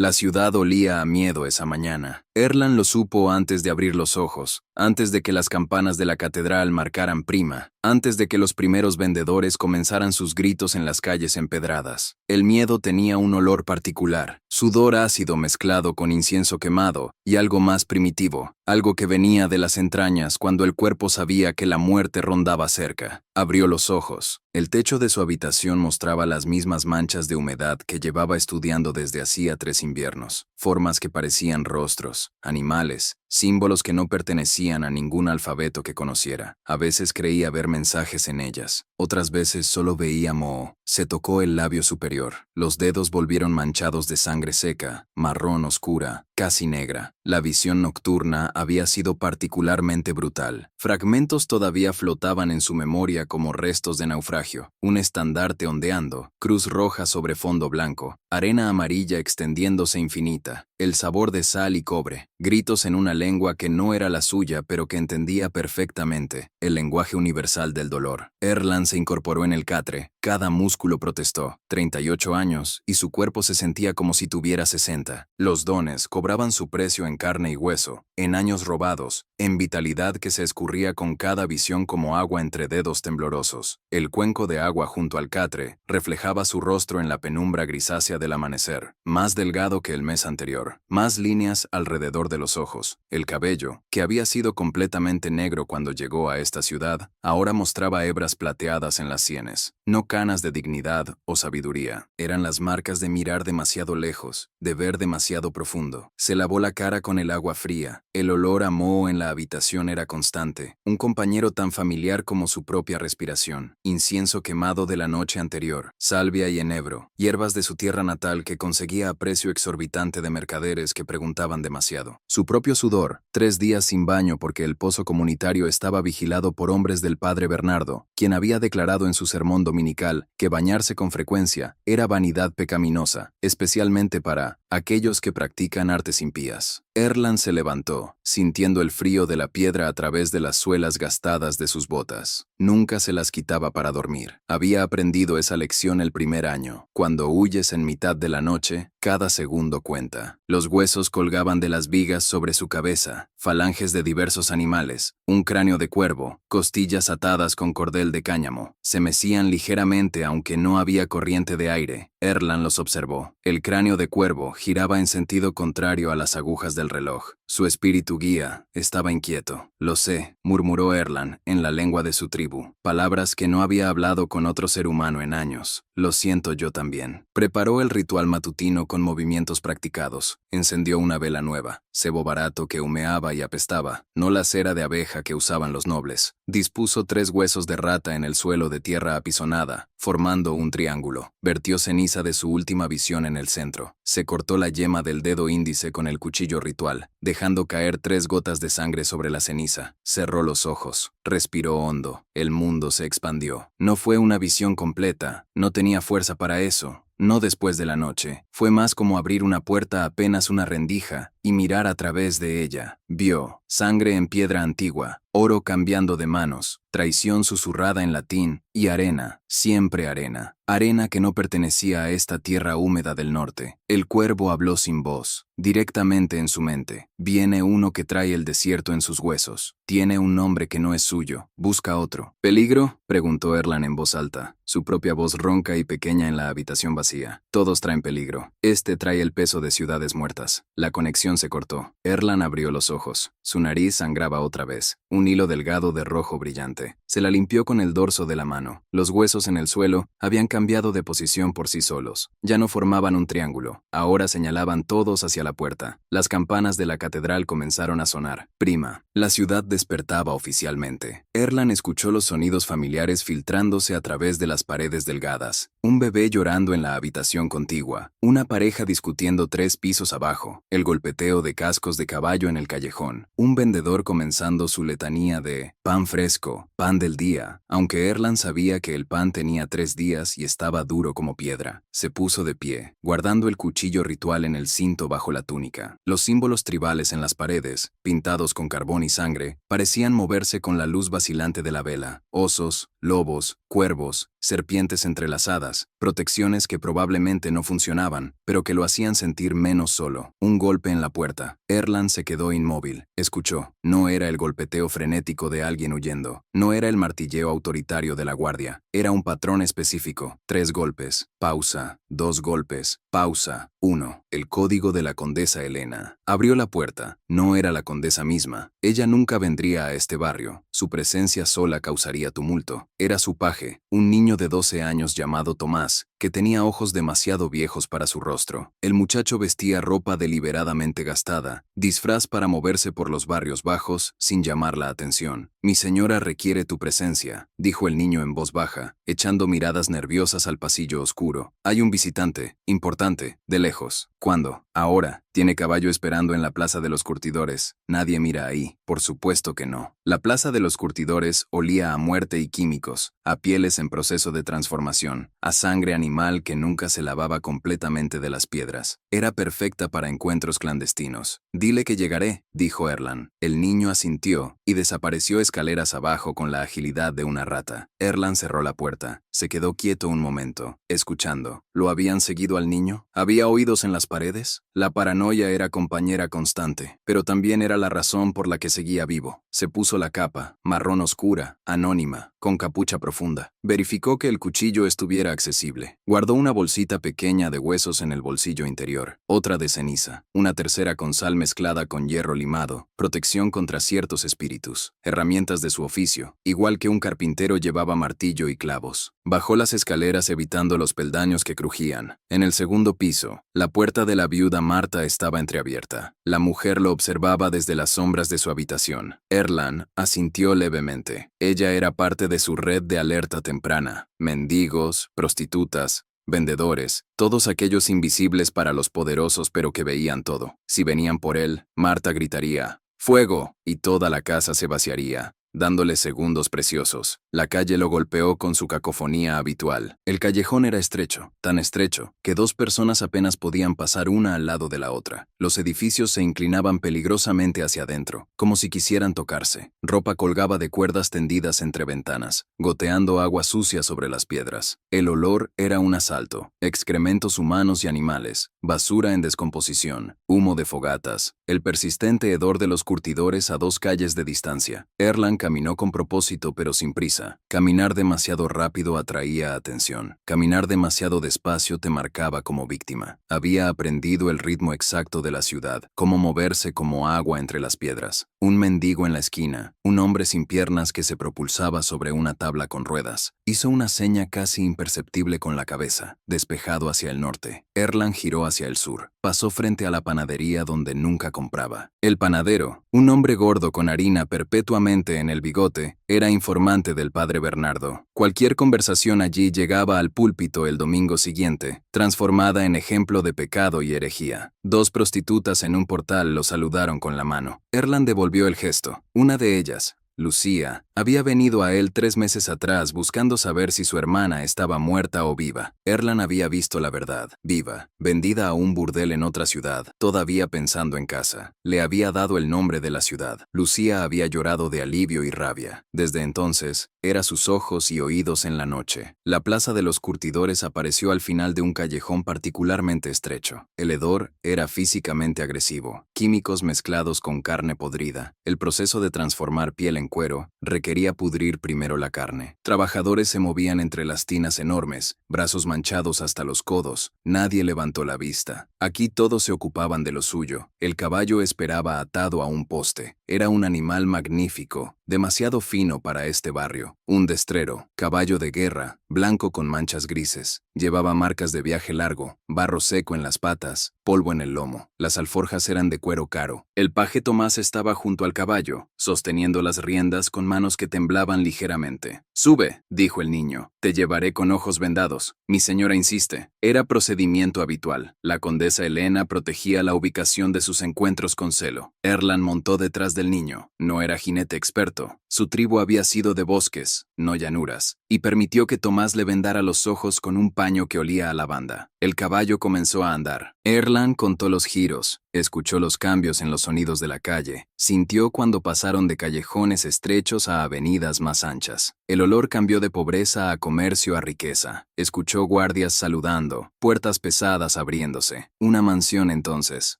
La ciudad olía a miedo esa mañana. Erland lo supo antes de abrir los ojos, antes de que las campanas de la catedral marcaran prima, antes de que los primeros vendedores comenzaran sus gritos en las calles empedradas. El miedo tenía un olor particular, sudor ácido mezclado con incienso quemado y algo más primitivo, algo que venía de las entrañas cuando el cuerpo sabía que la muerte rondaba cerca. Abrió los ojos. El techo de su habitación mostraba las mismas manchas de humedad que llevaba estudiando desde hacía 3 inviernos, formas que parecían rostros, animales, símbolos que no pertenecían a ningún alfabeto que conociera. A veces creía ver mensajes en ellas, otras veces solo veía moho. Se tocó el labio superior. Los dedos volvieron manchados de sangre seca, marrón oscura, casi negra. La visión nocturna había sido particularmente brutal. Fragmentos todavía flotaban en su memoria como restos de naufragio. Un estandarte ondeando, cruz roja sobre fondo blanco, arena amarilla extendiéndose infinita, el sabor de sal y cobre, gritos en una lengua que no era la suya pero que entendía perfectamente, el lenguaje universal del dolor. Erland se incorporó en el catre, cada músculo protestó. 38 años, y su cuerpo se sentía como si tuviera 60. Los dones cobraban su precio en carne y hueso, en años robados, en vitalidad que se escurría con cada visión como agua entre dedos temblorosos. El cuenco de agua junto al catre reflejaba su rostro en la penumbra grisácea del amanecer, más delgado que el mes anterior, más líneas alrededor de los ojos. El cabello, que había sido completamente negro cuando llegó a esta ciudad, ahora mostraba hebras plateadas en las sienes. No canas de dignidad o sabiduría, eran las marcas de mirar demasiado lejos, de ver demasiado profundo. Se lavó la cara con el agua fría, el olor a moho en la habitación era constante, un compañero tan familiar como su propia respiración, incienso quemado de la noche anterior, salvia y enebro, hierbas de su tierra natal que conseguía a precio exorbitante de mercaderes que preguntaban demasiado. Su propio sudor, 3 días sin baño porque el pozo comunitario estaba vigilado por hombres del padre Bernardo, quien había declarado en su sermón dominical que bañarse con frecuencia era vanidad pecaminosa, especialmente para aquellos que practican artes impías. Erland se levantó, sintiendo el frío de la piedra a través de las suelas gastadas de sus botas. Nunca se las quitaba para dormir. Había aprendido esa lección el primer año. Cuando huyes en mitad de la noche, cada segundo cuenta. Los huesos colgaban de las vigas sobre su cabeza, falanges de diversos animales, un cráneo de cuervo, costillas atadas con cordel de cáñamo. Se mecían ligeramente aunque no había corriente de aire. Erland los observó. El cráneo de cuervo giraba en sentido contrario a las agujas del reloj. Su espíritu guía estaba inquieto. Lo sé, murmuró Erland en la lengua de su tribu, palabras que no había hablado con otro ser humano en años. Lo siento yo también. Preparó el ritual matutino con movimientos practicados. Encendió una vela nueva, cebo barato que humeaba y apestaba, no la cera de abeja que usaban los nobles. Dispuso 3 huesos de rata en el suelo de tierra apisonada, formando un triángulo. Vertió ceniza de su última visión en el centro. Se cortó la yema del dedo índice con el cuchillo ritual, dejando caer 3 gotas de sangre sobre la ceniza. Cerró los ojos. Respiró hondo. El mundo se expandió. No fue una visión completa. No tenía fuerza para eso. No después de la noche. Fue más como abrir una puerta apenas una rendija y mirar a través de ella. Vio sangre en piedra antigua, oro cambiando de manos, traición susurrada en latín y arena, siempre arena. Arena que no pertenecía a esta tierra húmeda del norte. El cuervo habló sin voz, directamente en su mente. Viene uno que trae el desierto en sus huesos. Tiene un nombre que no es suyo. Busca otro. ¿Peligro?, preguntó Erland en voz alta, su propia voz ronca y pequeña en la habitación vacía. Todos traen peligro. Este trae el peso de ciudades muertas. La conexión se cortó. Erland abrió los ojos. Su nariz sangraba otra vez. Un hilo delgado de rojo brillante. Se la limpió con el dorso de la mano. Los huesos en el suelo habían cambiado de posición por sí solos. Ya no formaban un triángulo. Ahora señalaban todos hacia la puerta. Las campanas de la catedral comenzaron a sonar. Prima. La ciudad despertaba oficialmente. Erland escuchó los sonidos familiares filtrándose a través de las paredes delgadas. Un bebé llorando en la habitación contigua. Una pareja discutiendo 3 pisos abajo. El golpeteo de cascos de caballo en el callejón. Un vendedor comenzando su letanía de pan fresco, pan del día, aunque Erland sabía que el pan tenía 3 días y estaba duro como piedra. Se puso de pie, guardando el cuchillo ritual en el cinto bajo la túnica. Los símbolos tribales en las paredes, pintados con carbón y sangre, parecían moverse con la luz vacilante de la vela. Osos, lobos, cuervos, serpientes entrelazadas, cosas, protecciones que probablemente no funcionaban, pero que lo hacían sentir menos solo. Un golpe en la puerta. Erland se quedó inmóvil. Escuchó. No era el golpeteo frenético de alguien huyendo. No era el martilleo autoritario de la guardia. Era un patrón específico. 3 golpes. Pausa. 2 golpes. Pausa. 1. El código de la condesa Elena. Abrió la puerta. No era la condesa misma. Ella nunca vendría a este barrio. Su presencia sola causaría tumulto. Era su paje, un niño de 12 años llamado Tomás, que tenía ojos demasiado viejos para su rostro. El muchacho vestía ropa deliberadamente gastada, disfraz para moverse por los barrios bajos sin llamar la atención. «Mi señora requiere tu presencia», dijo el niño en voz baja, echando miradas nerviosas al pasillo oscuro. «Hay un visitante, importante, de lejos». «¿Cuándo?» «Ahora. Tiene caballo esperando en la Plaza de los Curtidores. Nadie mira ahí. Por supuesto que no». La Plaza de los Curtidores olía a muerte y químicos, a pieles en proceso de transformación, a sangre animal que nunca se lavaba completamente de las piedras. Era perfecta para encuentros clandestinos. «Dile que llegaré», dijo Erland. El niño asintió y desapareció escaleras abajo con la agilidad de una rata. Erland cerró la puerta. Se quedó quieto un momento, escuchando. ¿Lo habían seguido al niño? ¿Había oídos en las paredes? La paranoia era compañera constante, pero también era la razón por la que seguía vivo. Se puso la capa, marrón oscura, anónima, con capucha profunda. Verificó que el cuchillo estuviera accesible. Guardó una bolsita pequeña de huesos en el bolsillo interior, otra de ceniza, una tercera con sal mezclada con hierro limado, protección contra ciertos espíritus, herramientas de su oficio, igual que un carpintero llevaba martillo y clavos. Bajó las escaleras evitando los peldaños que crujían. En el segundo piso, la puerta de la viuda Marta estaba entreabierta. La mujer lo observaba desde las sombras de su habitación. Erland asintió levemente. Ella era parte de su red de alerta temprana. Mendigos, prostitutas, vendedores, todos aquellos invisibles para los poderosos pero que veían todo. Si venían por él, Marta gritaría «¡Fuego!» y toda la casa se vaciaría, dándole segundos preciosos. La calle lo golpeó con su cacofonía habitual. El callejón era estrecho, tan estrecho, que 2 personas apenas podían pasar una al lado de la otra. Los edificios se inclinaban peligrosamente hacia adentro, como si quisieran tocarse. Ropa colgaba de cuerdas tendidas entre ventanas, goteando agua sucia sobre las piedras. El olor era un asalto. Excrementos humanos y animales, basura en descomposición, humo de fogatas, el persistente hedor de los curtidores a 2 calles de distancia. Erland caminó con propósito pero sin prisa. Caminar demasiado rápido atraía atención. Caminar demasiado despacio te marcaba como víctima. Había aprendido el ritmo exacto de la ciudad, cómo moverse como agua entre las piedras. Un mendigo en la esquina, un hombre sin piernas que se propulsaba sobre una tabla con ruedas. Hizo una seña casi imperceptible con la cabeza, despejado hacia el norte. Erland giró hacia el sur. Pasó frente a la panadería donde nunca compraba. El panadero, un hombre gordo con harina perpetuamente en el bigote, era informante del padre Bernardo. Cualquier conversación allí llegaba al púlpito el domingo siguiente, transformada en ejemplo de pecado y herejía. 2 prostitutas en un portal lo saludaron con la mano. Erland devolvió el gesto. Una de ellas, Lucía, había venido a él 3 meses atrás buscando saber si su hermana estaba muerta o viva. Erland había visto la verdad, viva, vendida a un burdel en otra ciudad, todavía pensando en casa. Le había dado el nombre de la ciudad. Lucía había llorado de alivio y rabia. Desde entonces, era sus ojos y oídos en la noche. La Plaza de los Curtidores apareció al final de un callejón particularmente estrecho. El hedor era físicamente agresivo, químicos mezclados con carne podrida. El proceso de transformar piel en cuero requería pudrir primero la carne. Trabajadores se movían entre las tinas enormes, brazos manchados hasta los codos. Nadie levantó la vista. Aquí todos se ocupaban de lo suyo. El caballo esperaba atado a un poste. Era un animal magnífico, demasiado fino para este barrio. Un destrero, caballo de guerra, blanco con manchas grises. Llevaba marcas de viaje largo, barro seco en las patas, polvo en el lomo. Las alforjas eran de cuero caro. El paje Tomás estaba junto al caballo, sosteniendo las riendas con manos que temblaban ligeramente. «Sube», dijo el niño. «Te llevaré con ojos vendados». Mi señora insiste. Era procedimiento habitual. La condesa Elena protegía la ubicación de sus encuentros con celo. Erland montó detrás del niño. No era jinete experto. Su tribu había sido de bosques, no llanuras, y permitió que Tomás le vendara los ojos con un paño que olía a lavanda. El caballo comenzó a andar. Erland contó los giros, escuchó los cambios en los sonidos de la calle, sintió cuando pasaron de callejones estrechos a avenidas más anchas. El olor cambió de pobreza a comercio a riqueza. Escuchó guardias saludando, puertas pesadas abriéndose. Una mansión entonces,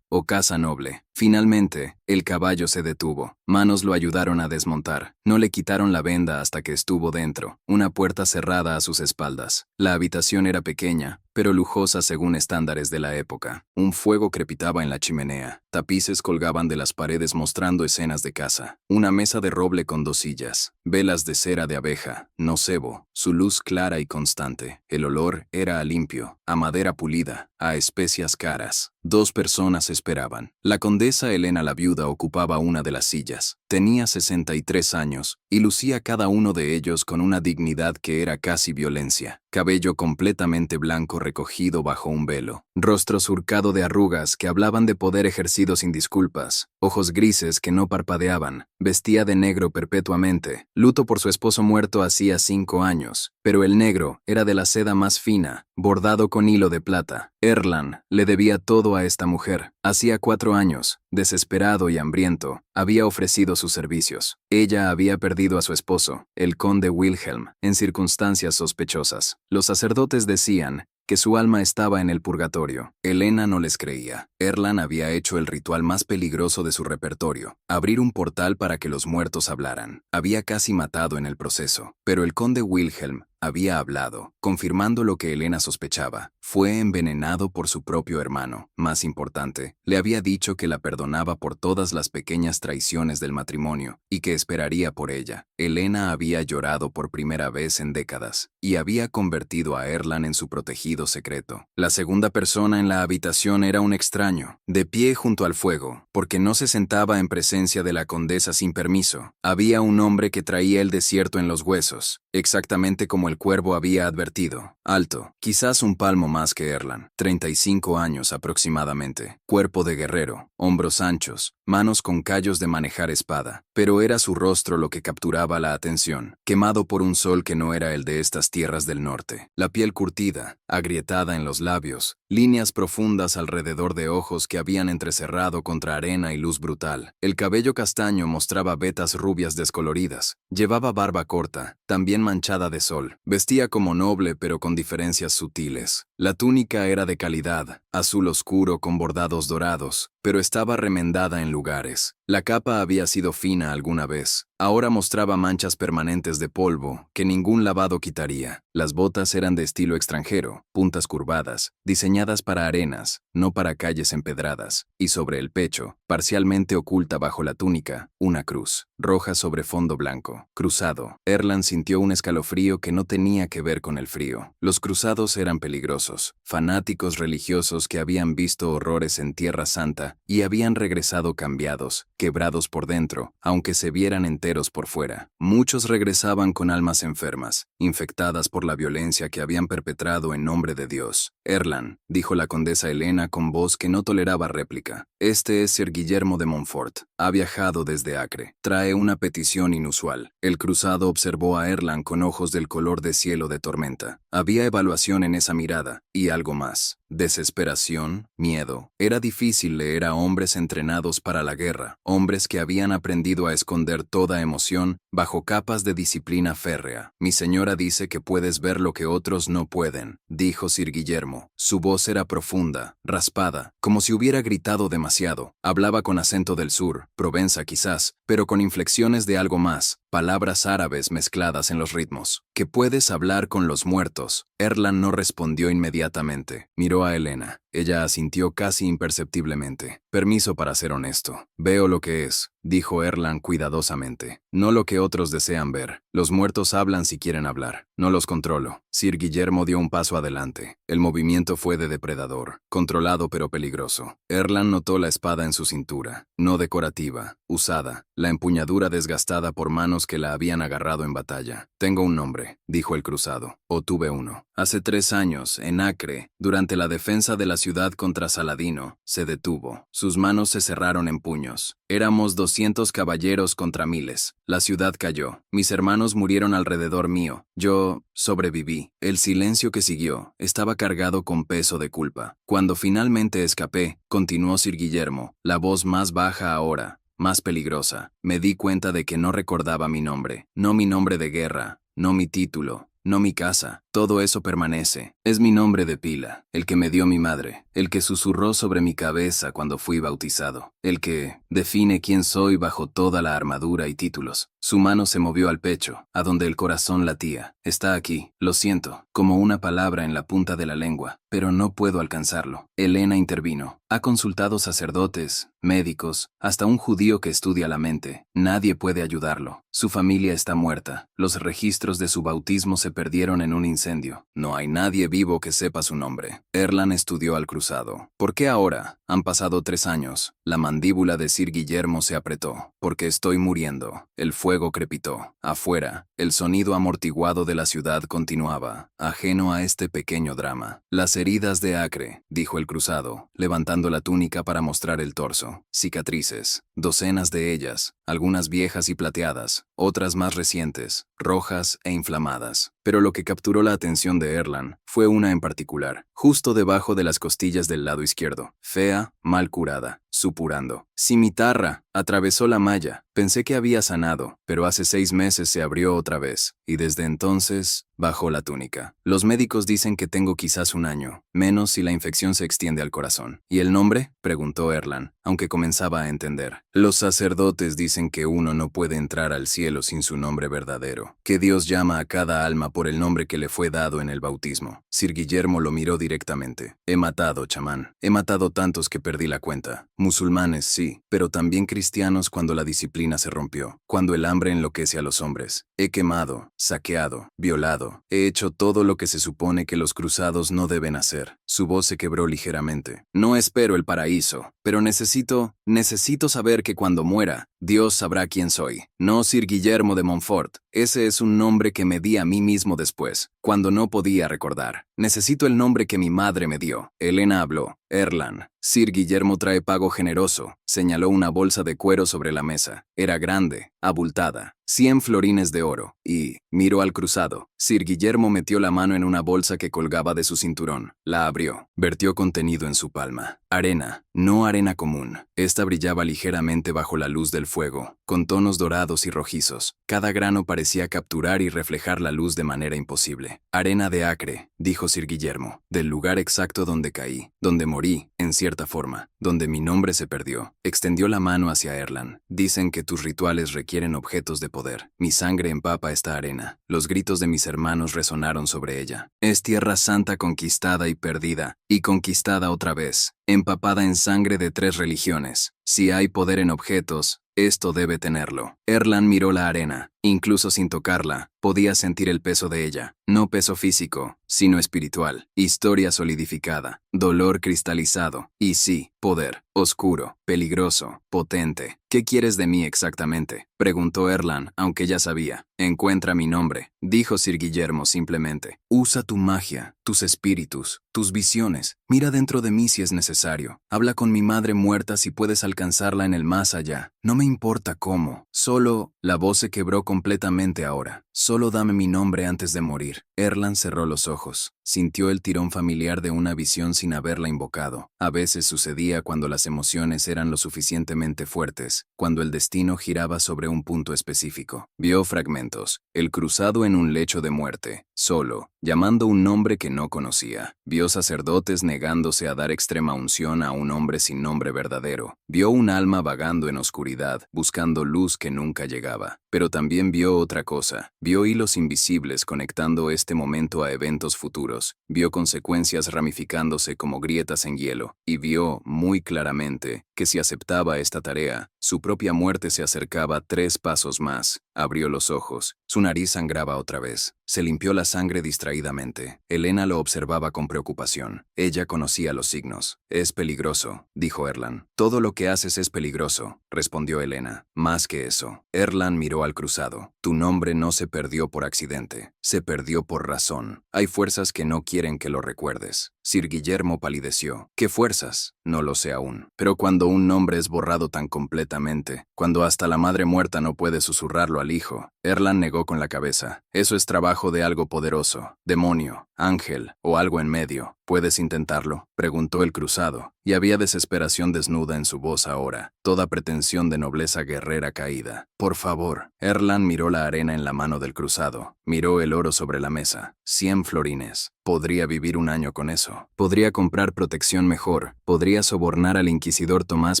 o casa noble. Finalmente, el caballo se detuvo. Manos lo ayudaron a desmontar. No le quitaron la venda hasta que estuvo dentro. Una puerta cerrada a sus espaldas. La habitación era pequeña, pero lujosa según estándares de la época. Un fuego crepitaba en la chimenea. Tapices colgaban de las paredes mostrando escenas de caza. Una mesa de roble con 2 sillas. Velas de cera de abeja, no cebo. Su luz clara y constante. El olor era a limpio, a madera pulida, a especias caras. 2 personas esperaban. La condesa Elena la viuda ocupaba una de las sillas. Tenía 63 años, y lucía cada uno de ellos con una dignidad que era casi violencia. Cabello completamente blanco recogido bajo un velo. Rostro surcado de arrugas que hablaban de poder ejercido sin disculpas. Ojos grises que no parpadeaban. Vestía de negro perpetuamente. Luto por su esposo muerto hacía 5 años, pero el negro era de la seda más fina, bordado con hilo de plata. Erland le debía todo a esta mujer. Hacía 4 años, desesperado y hambriento, había ofrecido sus servicios. Ella había perdido a su esposo, el conde Wilhelm, en circunstancias sospechosas. Los sacerdotes decían que su alma estaba en el purgatorio. Elena no les creía. Erland había hecho el ritual más peligroso de su repertorio, abrir un portal para que los muertos hablaran. Había casi matado en el proceso, pero el conde Wilhelm había hablado, confirmando lo que Elena sospechaba. Fue envenenado por su propio hermano. Más importante, le había dicho que la perdonaba por todas las pequeñas traiciones del matrimonio y que esperaría por ella. Elena había llorado por primera vez en décadas y había convertido a Erland en su protegido secreto. La segunda persona en la habitación era un extraño, de pie junto al fuego, porque no se sentaba en presencia de la condesa sin permiso. Había un hombre que traía el desierto en los huesos, exactamente como el cuervo había advertido. Alto, quizás un palmo más que Erland, 35 años aproximadamente, cuerpo de guerrero, hombros anchos, manos con callos de manejar espada, pero era su rostro lo que capturaba la atención, quemado por un sol que no era el de estas tierras del norte. La piel curtida, agrietada en los labios, líneas profundas alrededor de ojos que habían entrecerrado contra arena y luz brutal. El cabello castaño mostraba vetas rubias descoloridas. Llevaba barba corta, también manchada de sol. Vestía como noble pero con diferencias sutiles. La túnica era de calidad, azul oscuro con bordados dorados, pero estaba remendada en lugares. La capa había sido fina alguna vez. Ahora mostraba manchas permanentes de polvo que ningún lavado quitaría. Las botas eran de estilo extranjero, puntas curvadas, diseñadas para arenas, no para calles empedradas, y sobre el pecho, parcialmente oculta bajo la túnica, una cruz, roja sobre fondo blanco, cruzado. Erland sintió un escalofrío que no tenía que ver con el frío. Los cruzados eran peligrosos, fanáticos religiosos que habían visto horrores en Tierra Santa y habían regresado cambiados, quebrados por dentro, aunque se vieran enteros por fuera. Muchos regresaban con almas enfermas, infectadas por la violencia que habían perpetrado en nombre de Dios. Erland, dijo la condesa Elena con voz que no toleraba réplica. Este es Sir Guillermo de Montfort. Ha viajado desde Acre. Trae una petición inusual. El cruzado observó a Erland con ojos del color de cielo de tormenta. Había evaluación en esa mirada, y algo más. Desesperación, miedo. Era difícil leer a hombres entrenados para la guerra, hombres que habían aprendido a esconder toda emoción bajo capas de disciplina férrea. Mi señora dice que puedes ver lo que otros no pueden, dijo Sir Guillermo. Su voz era profunda, raspada, como si hubiera gritado demasiado. Hablaba con acento del sur, Provenza quizás, pero con inflexiones de algo más, palabras árabes mezcladas en los ritmos. ¿Que puedes hablar con los muertos? Erland no respondió inmediatamente. Miró a Elena. Ella asintió casi imperceptiblemente. Permiso para ser honesto. Veo lo que es, dijo Erland cuidadosamente. No lo que otros desean ver. Los muertos hablan si quieren hablar. No los controlo. Sir Guillermo dio un paso adelante. El movimiento fue de depredador, controlado pero peligroso. Erland notó la espada en su cintura, no decorativa, usada, la empuñadura desgastada por manos cristianos que la habían agarrado en batalla. Tengo un nombre, dijo el cruzado, o tuve uno. Hace 3 años, en Acre, durante la defensa de la ciudad contra Saladino, se detuvo. Sus manos se cerraron en puños. Éramos 200 caballeros contra miles. La ciudad cayó. Mis hermanos murieron alrededor mío. Yo sobreviví. El silencio que siguió estaba cargado con peso de culpa. Cuando finalmente escapé, continuó Sir Guillermo, la voz más baja ahora, más peligrosa. Me di cuenta de que no recordaba mi nombre. No mi nombre de guerra, no mi título, no mi casa. Todo eso permanece. Es mi nombre de pila, el que me dio mi madre, el que susurró sobre mi cabeza cuando fui bautizado, el que define quién soy bajo toda la armadura y títulos. Su mano se movió al pecho, a donde el corazón latía. Está aquí, lo siento, como una palabra en la punta de la lengua, pero no puedo alcanzarlo. Elena intervino. Ha consultado sacerdotes, médicos, hasta un judío que estudia la mente. Nadie puede ayudarlo. Su familia está muerta. Los registros de su bautismo se perdieron en un incendio. No hay nadie vivo que sepa su nombre. Erland estudió al cruzado. ¿Por qué ahora? Han pasado 3 años. La mandíbula de Sir Guillermo se apretó. Porque estoy muriendo. El fuego crepitó. Afuera, el sonido amortiguado de la ciudad continuaba, ajeno a este pequeño drama. Las heridas de Acre, dijo el cruzado, levantando la túnica para mostrar el torso. Cicatrices, docenas de ellas, algunas viejas y plateadas, otras más recientes, rojas e inflamadas. Pero lo que capturó la atención de Erland fue una en particular, justo debajo de las costillas del lado izquierdo, fea, mal curada, supurando. Cimitarra, atravesó la malla. Pensé que había sanado, pero hace 6 meses se abrió otra vez, y desde entonces bajó la túnica. Los médicos dicen que tengo quizás 1 año, menos si la infección se extiende al corazón. ¿Y el nombre? Preguntó Erland, aunque comenzaba a entender. Los sacerdotes dicen que uno no puede entrar al cielo sin su nombre verdadero, que Dios llama a cada alma por el nombre que le fue dado en el bautismo. Sir Guillermo lo miró directamente. He matado, chamán. He matado tantos que perdí la cuenta. Musulmanes, sí, pero también cristianos cuando la disciplina se rompió, cuando el hambre enloquece a los hombres. He quemado, saqueado, violado. He hecho todo lo que se supone que los cruzados no deben hacer. Su voz se quebró ligeramente. No espero el paraíso, pero necesito saber que cuando muera, Dios sabrá quién soy. No Sir Guillermo de Montfort. Ese es un nombre que me di a mí mismo después, cuando no podía recordar. Necesito el nombre que mi madre me dio. Elena habló. Erland. Sir Guillermo trae pago generoso. Señaló una bolsa de cuero sobre la mesa. Era grande, abultada. 100 florines de oro. Y miró al cruzado. Sir Guillermo metió la mano en una bolsa que colgaba de su cinturón. La abrió. Vertió contenido en su palma. Arena. No arena común. Esta brillaba ligeramente bajo la luz del fuego, con tonos dorados y rojizos. Cada grano parecía capturar y reflejar la luz de manera imposible. Arena de Acre, dijo Sir Guillermo, del lugar exacto donde caí, donde morí, en cierta forma, donde mi nombre se perdió. Extendió la mano hacia Erland. Dicen que tus rituales requieren objetos de poder. Mi sangre empapa esta arena. Los gritos de mis hermanos resonaron sobre ella. Es tierra santa conquistada y perdida, y conquistada otra vez, empapada en sangre de 3 religiones. Si hay poder en objetos, esto debe tenerlo. Erland miró la arena. Incluso sin tocarla, podía sentir el peso de ella. No peso físico, sino espiritual. Historia solidificada. Dolor cristalizado. Y sí, poder. Oscuro, peligroso, potente. ¿Qué quieres de mí exactamente? Preguntó Erland, aunque ya sabía. Encuentra mi nombre, dijo Sir Guillermo simplemente. Usa tu magia, tus espíritus, tus visiones. Mira dentro de mí si es necesario. Habla con mi madre muerta si puedes alcanzarla en el más allá. No me importa cómo. Solo, la voz se quebró completamente ahora. Solo dame mi nombre antes de morir. Erland cerró los ojos. Sintió el tirón familiar de una visión sin haberla invocado. A veces sucedía cuando las emociones eran lo suficientemente fuertes, cuando el destino giraba sobre un punto específico. Vio fragmentos. El cruzado en un lecho de muerte, solo, llamando un nombre que no conocía. Vio sacerdotes negándose a dar extrema unción a un hombre sin nombre verdadero. Vio un alma vagando en oscuridad, buscando luz que nunca llegaba. Pero también vio otra cosa. Vio hilos invisibles conectando este momento a eventos futuros. Vio consecuencias ramificándose como grietas en hielo. Y vio, muy claramente, que si aceptaba esta tarea, su propia muerte se acercaba 3 pasos más. Abrió los ojos. Su nariz sangraba otra vez. Se limpió la sangre distraídamente. Elena lo observaba con preocupación. Ella conocía los signos. Es peligroso, dijo Erland. Todo lo que haces es peligroso, respondió Elena. Más que eso. Erland miró al cruzado. Tu nombre no se perdió por accidente. Se perdió por razón. Hay fuerzas que no quieren que lo recuerdes. Sir Guillermo palideció. ¿Qué fuerzas? No lo sé aún. Pero cuando un nombre es borrado tan completamente, cuando hasta la madre muerta no puede susurrarlo al hijo, Erland negó con la cabeza. Eso es trabajo de algo poderoso, demonio, ángel o algo en medio. ¿Puedes intentarlo?, preguntó el cruzado, y había desesperación desnuda en su voz ahora, toda pretensión de nobleza guerrera caída. Por favor. Erland miró la arena en la mano del cruzado, miró el oro sobre la mesa. 100 florines. Podría vivir un año con eso. Podría comprar protección mejor. Podría sobornar al inquisidor Tomás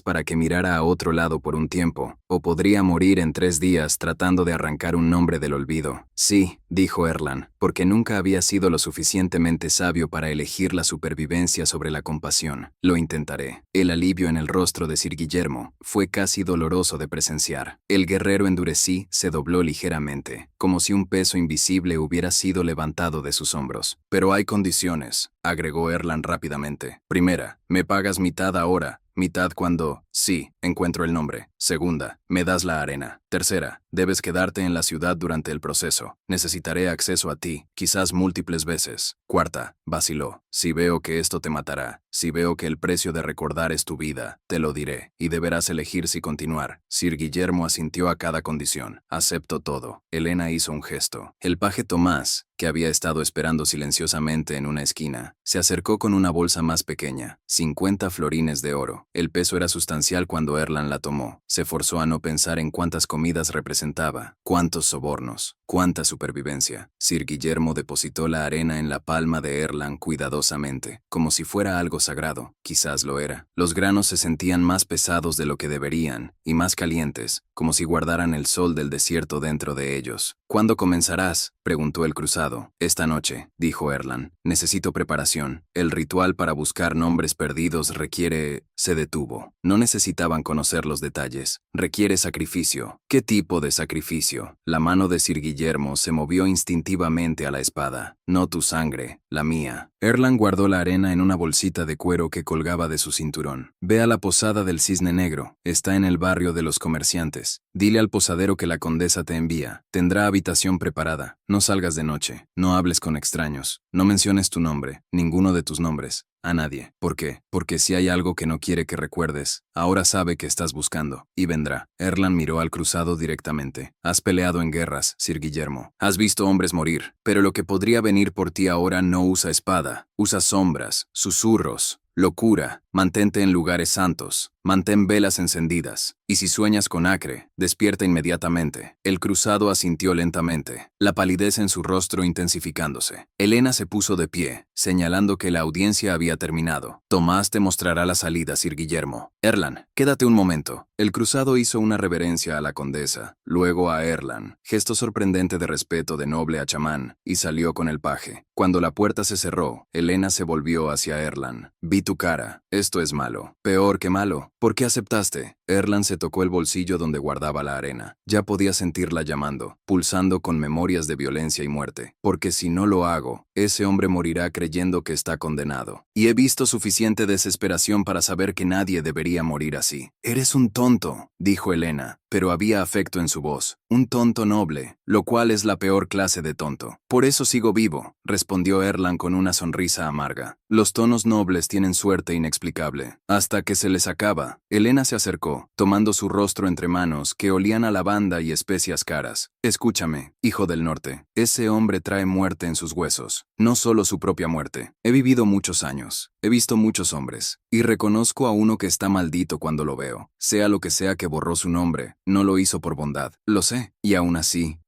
para que mirara a otro lado por un tiempo. O podría morir en 3 días tratando de arrancar un nombre del olvido. Sí, dijo Erland, porque nunca había sido lo suficientemente sabio para elegir la supervivencia sobre la compasión. Lo intentaré. El alivio en el rostro de Sir Guillermo fue casi doloroso de presenciar. El guerrero endurecí se dobló ligeramente, como si un peso invisible hubiera sido levantado de sus hombros. Pero hay condiciones, agregó Erland rápidamente. Primera, me pagas mitad ahora, mitad cuando, sí, encuentro el nombre. Segunda, me das la arena. Tercera, debes quedarte en la ciudad durante el proceso. Necesitaré acceso a ti, quizás múltiples veces. Cuarta, vaciló. Si veo que esto te matará, si veo que el precio de recordar es tu vida, te lo diré, y deberás elegir si continuar. Sir Guillermo asintió a cada condición. Acepto todo. Elena hizo un gesto. El paje Tomás, que había estado esperando silenciosamente en una esquina, se acercó con una bolsa más pequeña, 50 florines de oro. El peso era sustancial cuando Erland la tomó. Se forzó a no pensar en cuántas comidas representaba, cuántos sobornos, cuánta supervivencia. Sir Guillermo depositó la arena en la palma de Erland cuidadosamente, como si fuera algo sagrado. Quizás lo era. Los granos se sentían más pesados de lo que deberían, y más calientes, como si guardaran el sol del desierto dentro de ellos. ¿Cuándo comenzarás?, preguntó el cruzado. Esta noche, dijo Erland. Necesito preparación. El ritual para buscar nombres perdidos requiere... Se detuvo. No necesitaban conocer los detalles. Requiere sacrificio. ¿Qué tipo de sacrificio? La mano de Sir Guillermo se movió instintivamente a la espada. No tu sangre, la mía. Erland guardó la arena en una bolsita de cuero que colgaba de su cinturón. Ve a la posada del Cisne Negro. Está en el barrio de los comerciantes. Dile al posadero que la condesa te envía. Tendrá habitación preparada. No salgas de noche. No hables con extraños. No menciones tu nombre, ninguno de tus nombres. A nadie. ¿Por qué? Porque si hay algo que no quiere que recuerdes, ahora sabe que estás buscando, y vendrá. Erland miró al cruzado directamente. Has peleado en guerras, Sir Guillermo. Has visto hombres morir, pero lo que podría venir por ti ahora no usa espada. Usa sombras, susurros, locura. Mantente en lugares santos. Mantén velas encendidas. Y si sueñas con Acre, despierta inmediatamente. El cruzado asintió lentamente, la palidez en su rostro intensificándose. Elena se puso de pie, señalando que la audiencia había terminado. Tomás te mostrará la salida, Sir Guillermo. Erland, quédate un momento. El cruzado hizo una reverencia a la condesa, luego a Erland, gesto sorprendente de respeto de noble a chamán, y salió con el paje. Cuando la puerta se cerró, Elena se volvió hacia Erland. Vi tu cara. Esto es malo. Peor que malo. ¿Por qué aceptaste? Erland se tocó el bolsillo donde guardaba la arena. Ya podía sentirla llamando, pulsando con memorias de violencia y muerte. Porque si no lo hago, ese hombre morirá creyendo que está condenado. Y he visto suficiente desesperación para saber que nadie debería morir así. Eres un tonto, dijo Elena, pero había afecto en su voz. Un tonto noble, lo cual es la peor clase de tonto. Por eso sigo vivo, respondió Erland con una sonrisa amarga. Los tonos nobles tienen suerte inexplicable. Hasta que se les acaba. Elena se acercó, tomando su rostro entre manos que olían a lavanda y especias caras. Escúchame, hijo del norte. Ese hombre trae muerte en sus huesos. No solo su propia muerte. He vivido muchos años. He visto muchos hombres. Y reconozco a uno que está maldito cuando lo veo. Sea lo que sea que borró su nombre, no lo hizo por bondad. Lo sé. Y aún así,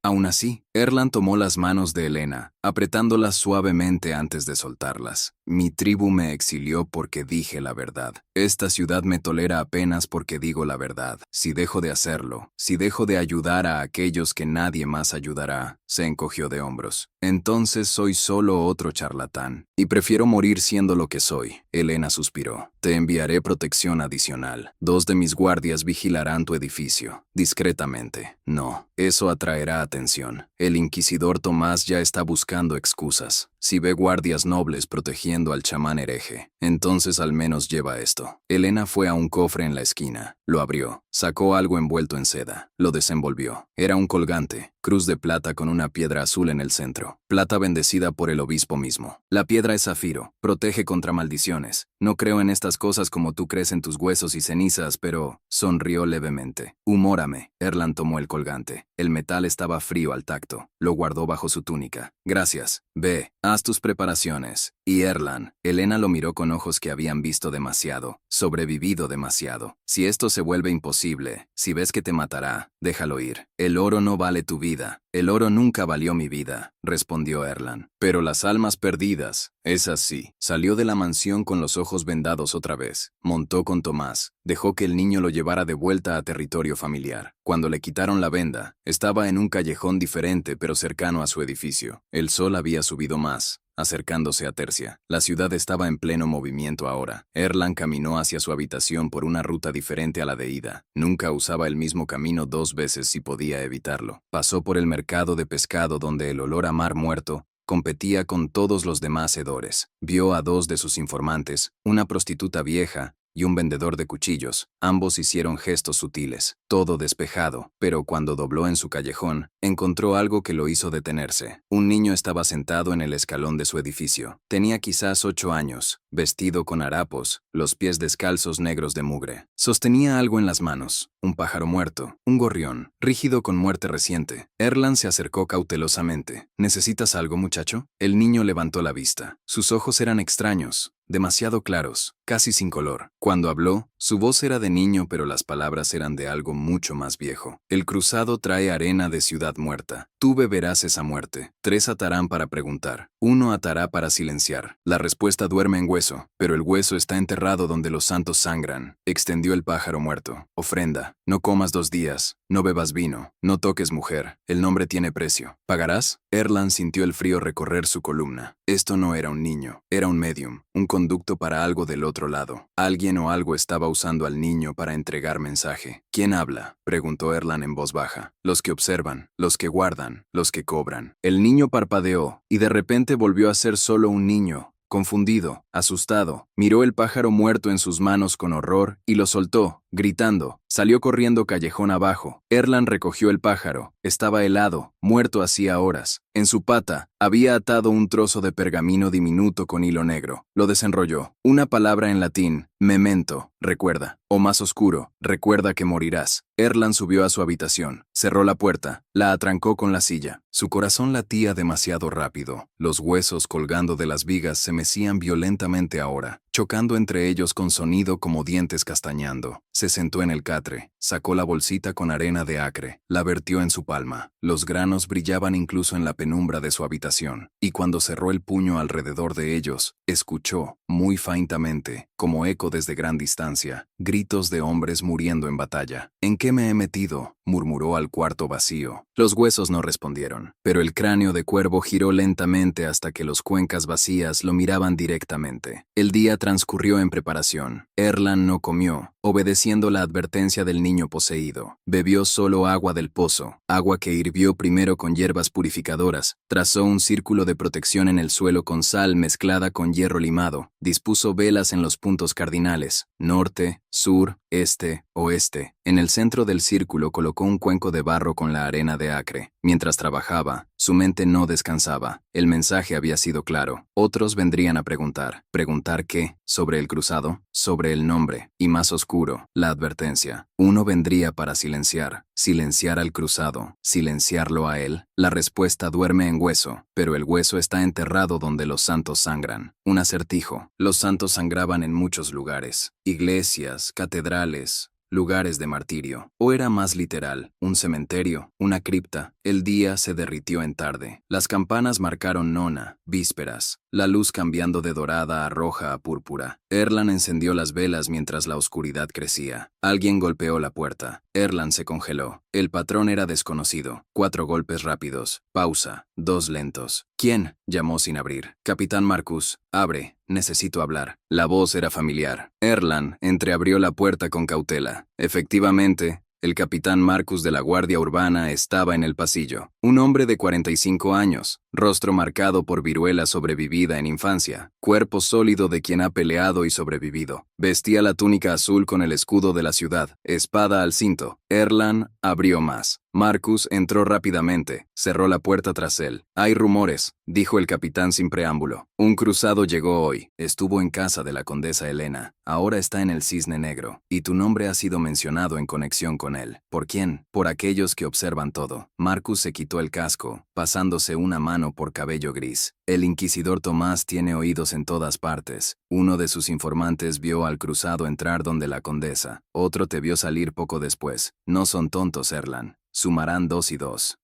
Erland tomó las manos de Elena, apretándolas suavemente antes de soltarlas. Mi tribu me exilió porque dije la verdad. Esta ciudad me tolera apenas porque digo la verdad. Si dejo de hacerlo, si dejo de ayudar a aquellos que nadie más ayudará, se encogió de hombros. Entonces soy solo otro charlatán. Y prefiero morir siendo lo que soy. Helena suspiró. Te enviaré protección adicional. 2 de mis guardias vigilarán tu edificio. Discretamente. No, eso atraerá atención. El inquisidor Tomás ya está buscando excusas. Si ve guardias nobles protegiendo al chamán hereje, entonces al menos lleva esto. Helena fue a un cofre en la esquina, lo abrió, sacó algo envuelto en seda, lo desenvolvió. Era un colgante, cruz de plata con una piedra azul en el centro, plata bendecida por el obispo mismo. La piedra es zafiro, protege contra maldiciones. No creo en estas cosas como tú crees en tus huesos y cenizas, pero sonrió levemente. Humórame. Erland tomó el colgante. El metal estaba frío al tacto. Lo guardó bajo su túnica. Gracias. Ve, haz tus preparaciones. Y Erland, Helena lo miró con ojos que habían visto demasiado, sobrevivido demasiado. Si esto se vuelve imposible, si ves que te matará, déjalo ir. El oro no vale tu vida. El oro nunca valió mi vida, respondió Erland. Pero las almas perdidas, esas sí. Salió de la mansión con los ojos vendados otra vez. Montó con Tomás. Dejó que el niño lo llevara de vuelta a territorio familiar. Cuando le quitaron la venda, estaba en un callejón diferente pero cercano a su edificio. El sol había subido más, acercándose a Tercia. La ciudad estaba en pleno movimiento ahora. Erland caminó hacia su habitación por una ruta diferente a la de ida. Nunca usaba el mismo camino 2 veces si podía evitarlo. Pasó por el mercado de pescado donde el olor a mar muerto competía con todos los demás hedores. Vio a 2 de sus informantes, una prostituta vieja y un vendedor de cuchillos. Ambos hicieron gestos sutiles, todo despejado, pero cuando dobló en su callejón, encontró algo que lo hizo detenerse. Un niño estaba sentado en el escalón de su edificio. Tenía quizás 8 años, vestido con harapos, los pies descalzos negros de mugre. Sostenía algo en las manos, un pájaro muerto, un gorrión, rígido con muerte reciente. Erland se acercó cautelosamente. ¿Necesitas algo, muchacho? El niño levantó la vista. Sus ojos eran extraños, demasiado claros, casi sin color. Cuando habló, su voz era de niño pero las palabras eran de algo mucho más viejo. El cruzado trae arena de ciudad muerta. Tú beberás esa muerte. 3 atarán para preguntar. 1 atará para silenciar. La respuesta duerme en hueso, pero el hueso está enterrado donde los santos sangran. Extendió el pájaro muerto. Ofrenda. No comas 2 días. No bebas vino. No toques mujer. El nombre tiene precio. ¿Pagarás? Erland sintió el frío recorrer su columna. Esto no era un niño. Era un medium. Un conducto para algo del otro lado. Alguien o algo estaba usando al niño para entregar mensaje. ¿Quién habla?, preguntó Erland en voz baja. Los que observan, los que guardan, los que cobran. El niño parpadeó, y de repente volvió a ser solo un niño. Confundido, asustado, miró el pájaro muerto en sus manos con horror y lo soltó, gritando. Salió corriendo callejón abajo. Erland recogió el pájaro. Estaba helado, muerto hacía horas. En su pata, había atado un trozo de pergamino diminuto con hilo negro. Lo desenrolló. Una palabra en latín, memento, recuerda. O más oscuro, recuerda que morirás. Erland subió a su habitación. Cerró la puerta. La atrancó con la silla. Su corazón latía demasiado rápido. Los huesos colgando de las vigas se mecían violentamente ahora, chocando entre ellos con sonido como dientes castañando. Se sentó en el catre, sacó la bolsita con arena de acre, la vertió en su palma. Los granos brillaban incluso en la penumbra de su habitación, y cuando cerró el puño alrededor de ellos, escuchó, muy faintamente, como eco desde gran distancia, gritos de hombres muriendo en batalla. ¿En qué me he metido?, murmuró al cuarto vacío. Los huesos no respondieron, pero el cráneo de cuervo giró lentamente hasta que los cuencas vacías lo miraban directamente. El día transcurrió en preparación. Erland no comió, obedeciendo la advertencia del niño poseído. Bebió solo agua del pozo, agua que hirvió primero con hierbas purificadoras, trazó un círculo de protección en el suelo con sal mezclada con hierro limado, dispuso velas en los puntos cardinales, norte, sur, este, oeste. En el centro del círculo colocó un cuenco de barro con la arena de acre. Mientras trabajaba, su mente no descansaba. El mensaje había sido claro. Otros vendrían a preguntar. ¿Preguntar qué? ¿Sobre el cruzado? ¿Sobre el nombre? Y más oscuro, la advertencia. Uno vendría para silenciar. Silenciar al cruzado. Silenciarlo a él. La respuesta duerme en hueso, pero el hueso está enterrado donde los santos sangran. Un acertijo. Los santos sangraban en muchos lugares. Iglesias, catedrales, lugares de martirio. O era más literal, un cementerio, una cripta. El día se derritió en tarde. Las campanas marcaron nona, vísperas, la luz cambiando de dorada a roja a púrpura. Erland encendió las velas mientras la oscuridad crecía. Alguien golpeó la puerta. Erland se congeló. El patrón era desconocido. 4 golpes rápidos. Pausa. 2 lentos. ¿Quién?, llamó sin abrir. Capitán Marcus. Abre. Necesito hablar. La voz era familiar. Erland entreabrió la puerta con cautela. Efectivamente, el capitán Marcus de la Guardia Urbana estaba en el pasillo. Un hombre de 45 años, rostro marcado por viruela sobrevivida en infancia, cuerpo sólido de quien ha peleado y sobrevivido. Vestía la túnica azul con el escudo de la ciudad, espada al cinto. Erland abrió más. Marcus entró rápidamente, cerró la puerta tras él. Hay rumores, dijo el capitán sin preámbulo. Un cruzado llegó hoy. Estuvo en casa de la condesa Helena. Ahora está en el Cisne Negro. Y tu nombre ha sido mencionado en conexión con él. ¿Por quién? Por aquellos que observan todo. Marcus se quitó el casco, pasándose una mano por cabello gris. El inquisidor Tomás tiene oídos en todas partes. Uno de sus informantes vio al cruzado entrar donde la condesa. Otro te vio salir poco después. No son tontos, Erland. Sumarán 2 y 2.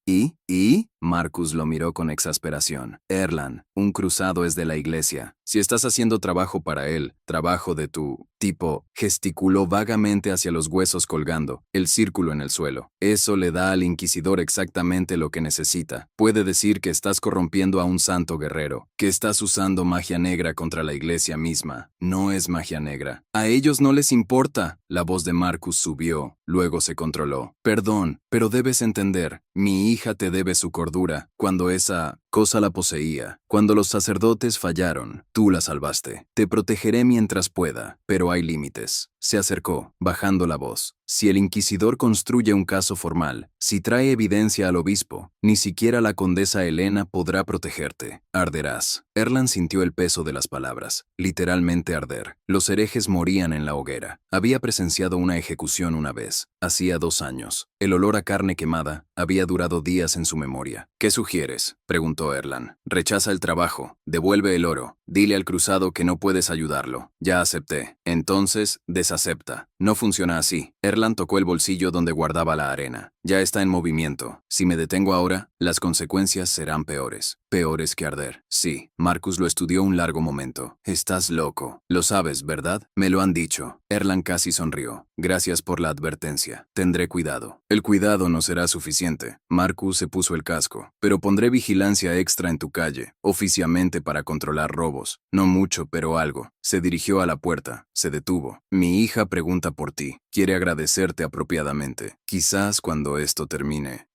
¿Y? Marcus lo miró con exasperación. Erland, un cruzado es de la iglesia. Si estás haciendo trabajo para él, trabajo de tu tipo, gesticuló vagamente hacia los huesos colgando, el círculo en el suelo. Eso le da al inquisidor exactamente lo que necesita. Puede decir que estás corrompiendo a un santo guerrero, que estás usando magia negra contra la iglesia misma. No es magia negra. A ellos no les importa. La voz de Marcus subió, luego se controló. Perdón, pero debes entender, mi hija te debe su cordura. Cuando esa cosa la poseía, cuando los sacerdotes fallaron, tú la salvaste. Te protegeré mientras pueda, pero hay límites. Se acercó, bajando la voz. Si el inquisidor construye un caso formal, si trae evidencia al obispo, ni siquiera la condesa Helena podrá protegerte. Arderás. Erland sintió el peso de las palabras, literalmente arder. Los herejes morían en la hoguera. Había presenciado una ejecución una vez, hacía 2 años. El olor a carne quemada había durado días en su memoria. ¿Qué sugieres?, preguntó Erland. Rechaza el trabajo, devuelve el oro, dile al cruzado que no puedes ayudarlo. Ya acepté. Entonces, desacepta. No funciona así. Erland tocó el bolsillo donde guardaba la arena. Ya está en movimiento. Si me detengo ahora, las consecuencias serán peores. Peores que arder. Sí. Marcus lo estudió un largo momento. Estás loco. Lo sabes, ¿verdad? Me lo han dicho. Erland casi sonrió. Gracias por la advertencia. Tendré cuidado. El cuidado no será suficiente. Marcus se puso el casco. Pero pondré vigilancia extra en tu calle, oficialmente para controlar robos. No mucho, pero algo. Se dirigió a la puerta. Se detuvo. Mi hija pregunta por ti. Quiere agradecerte apropiadamente. Quizás cuando esto termine,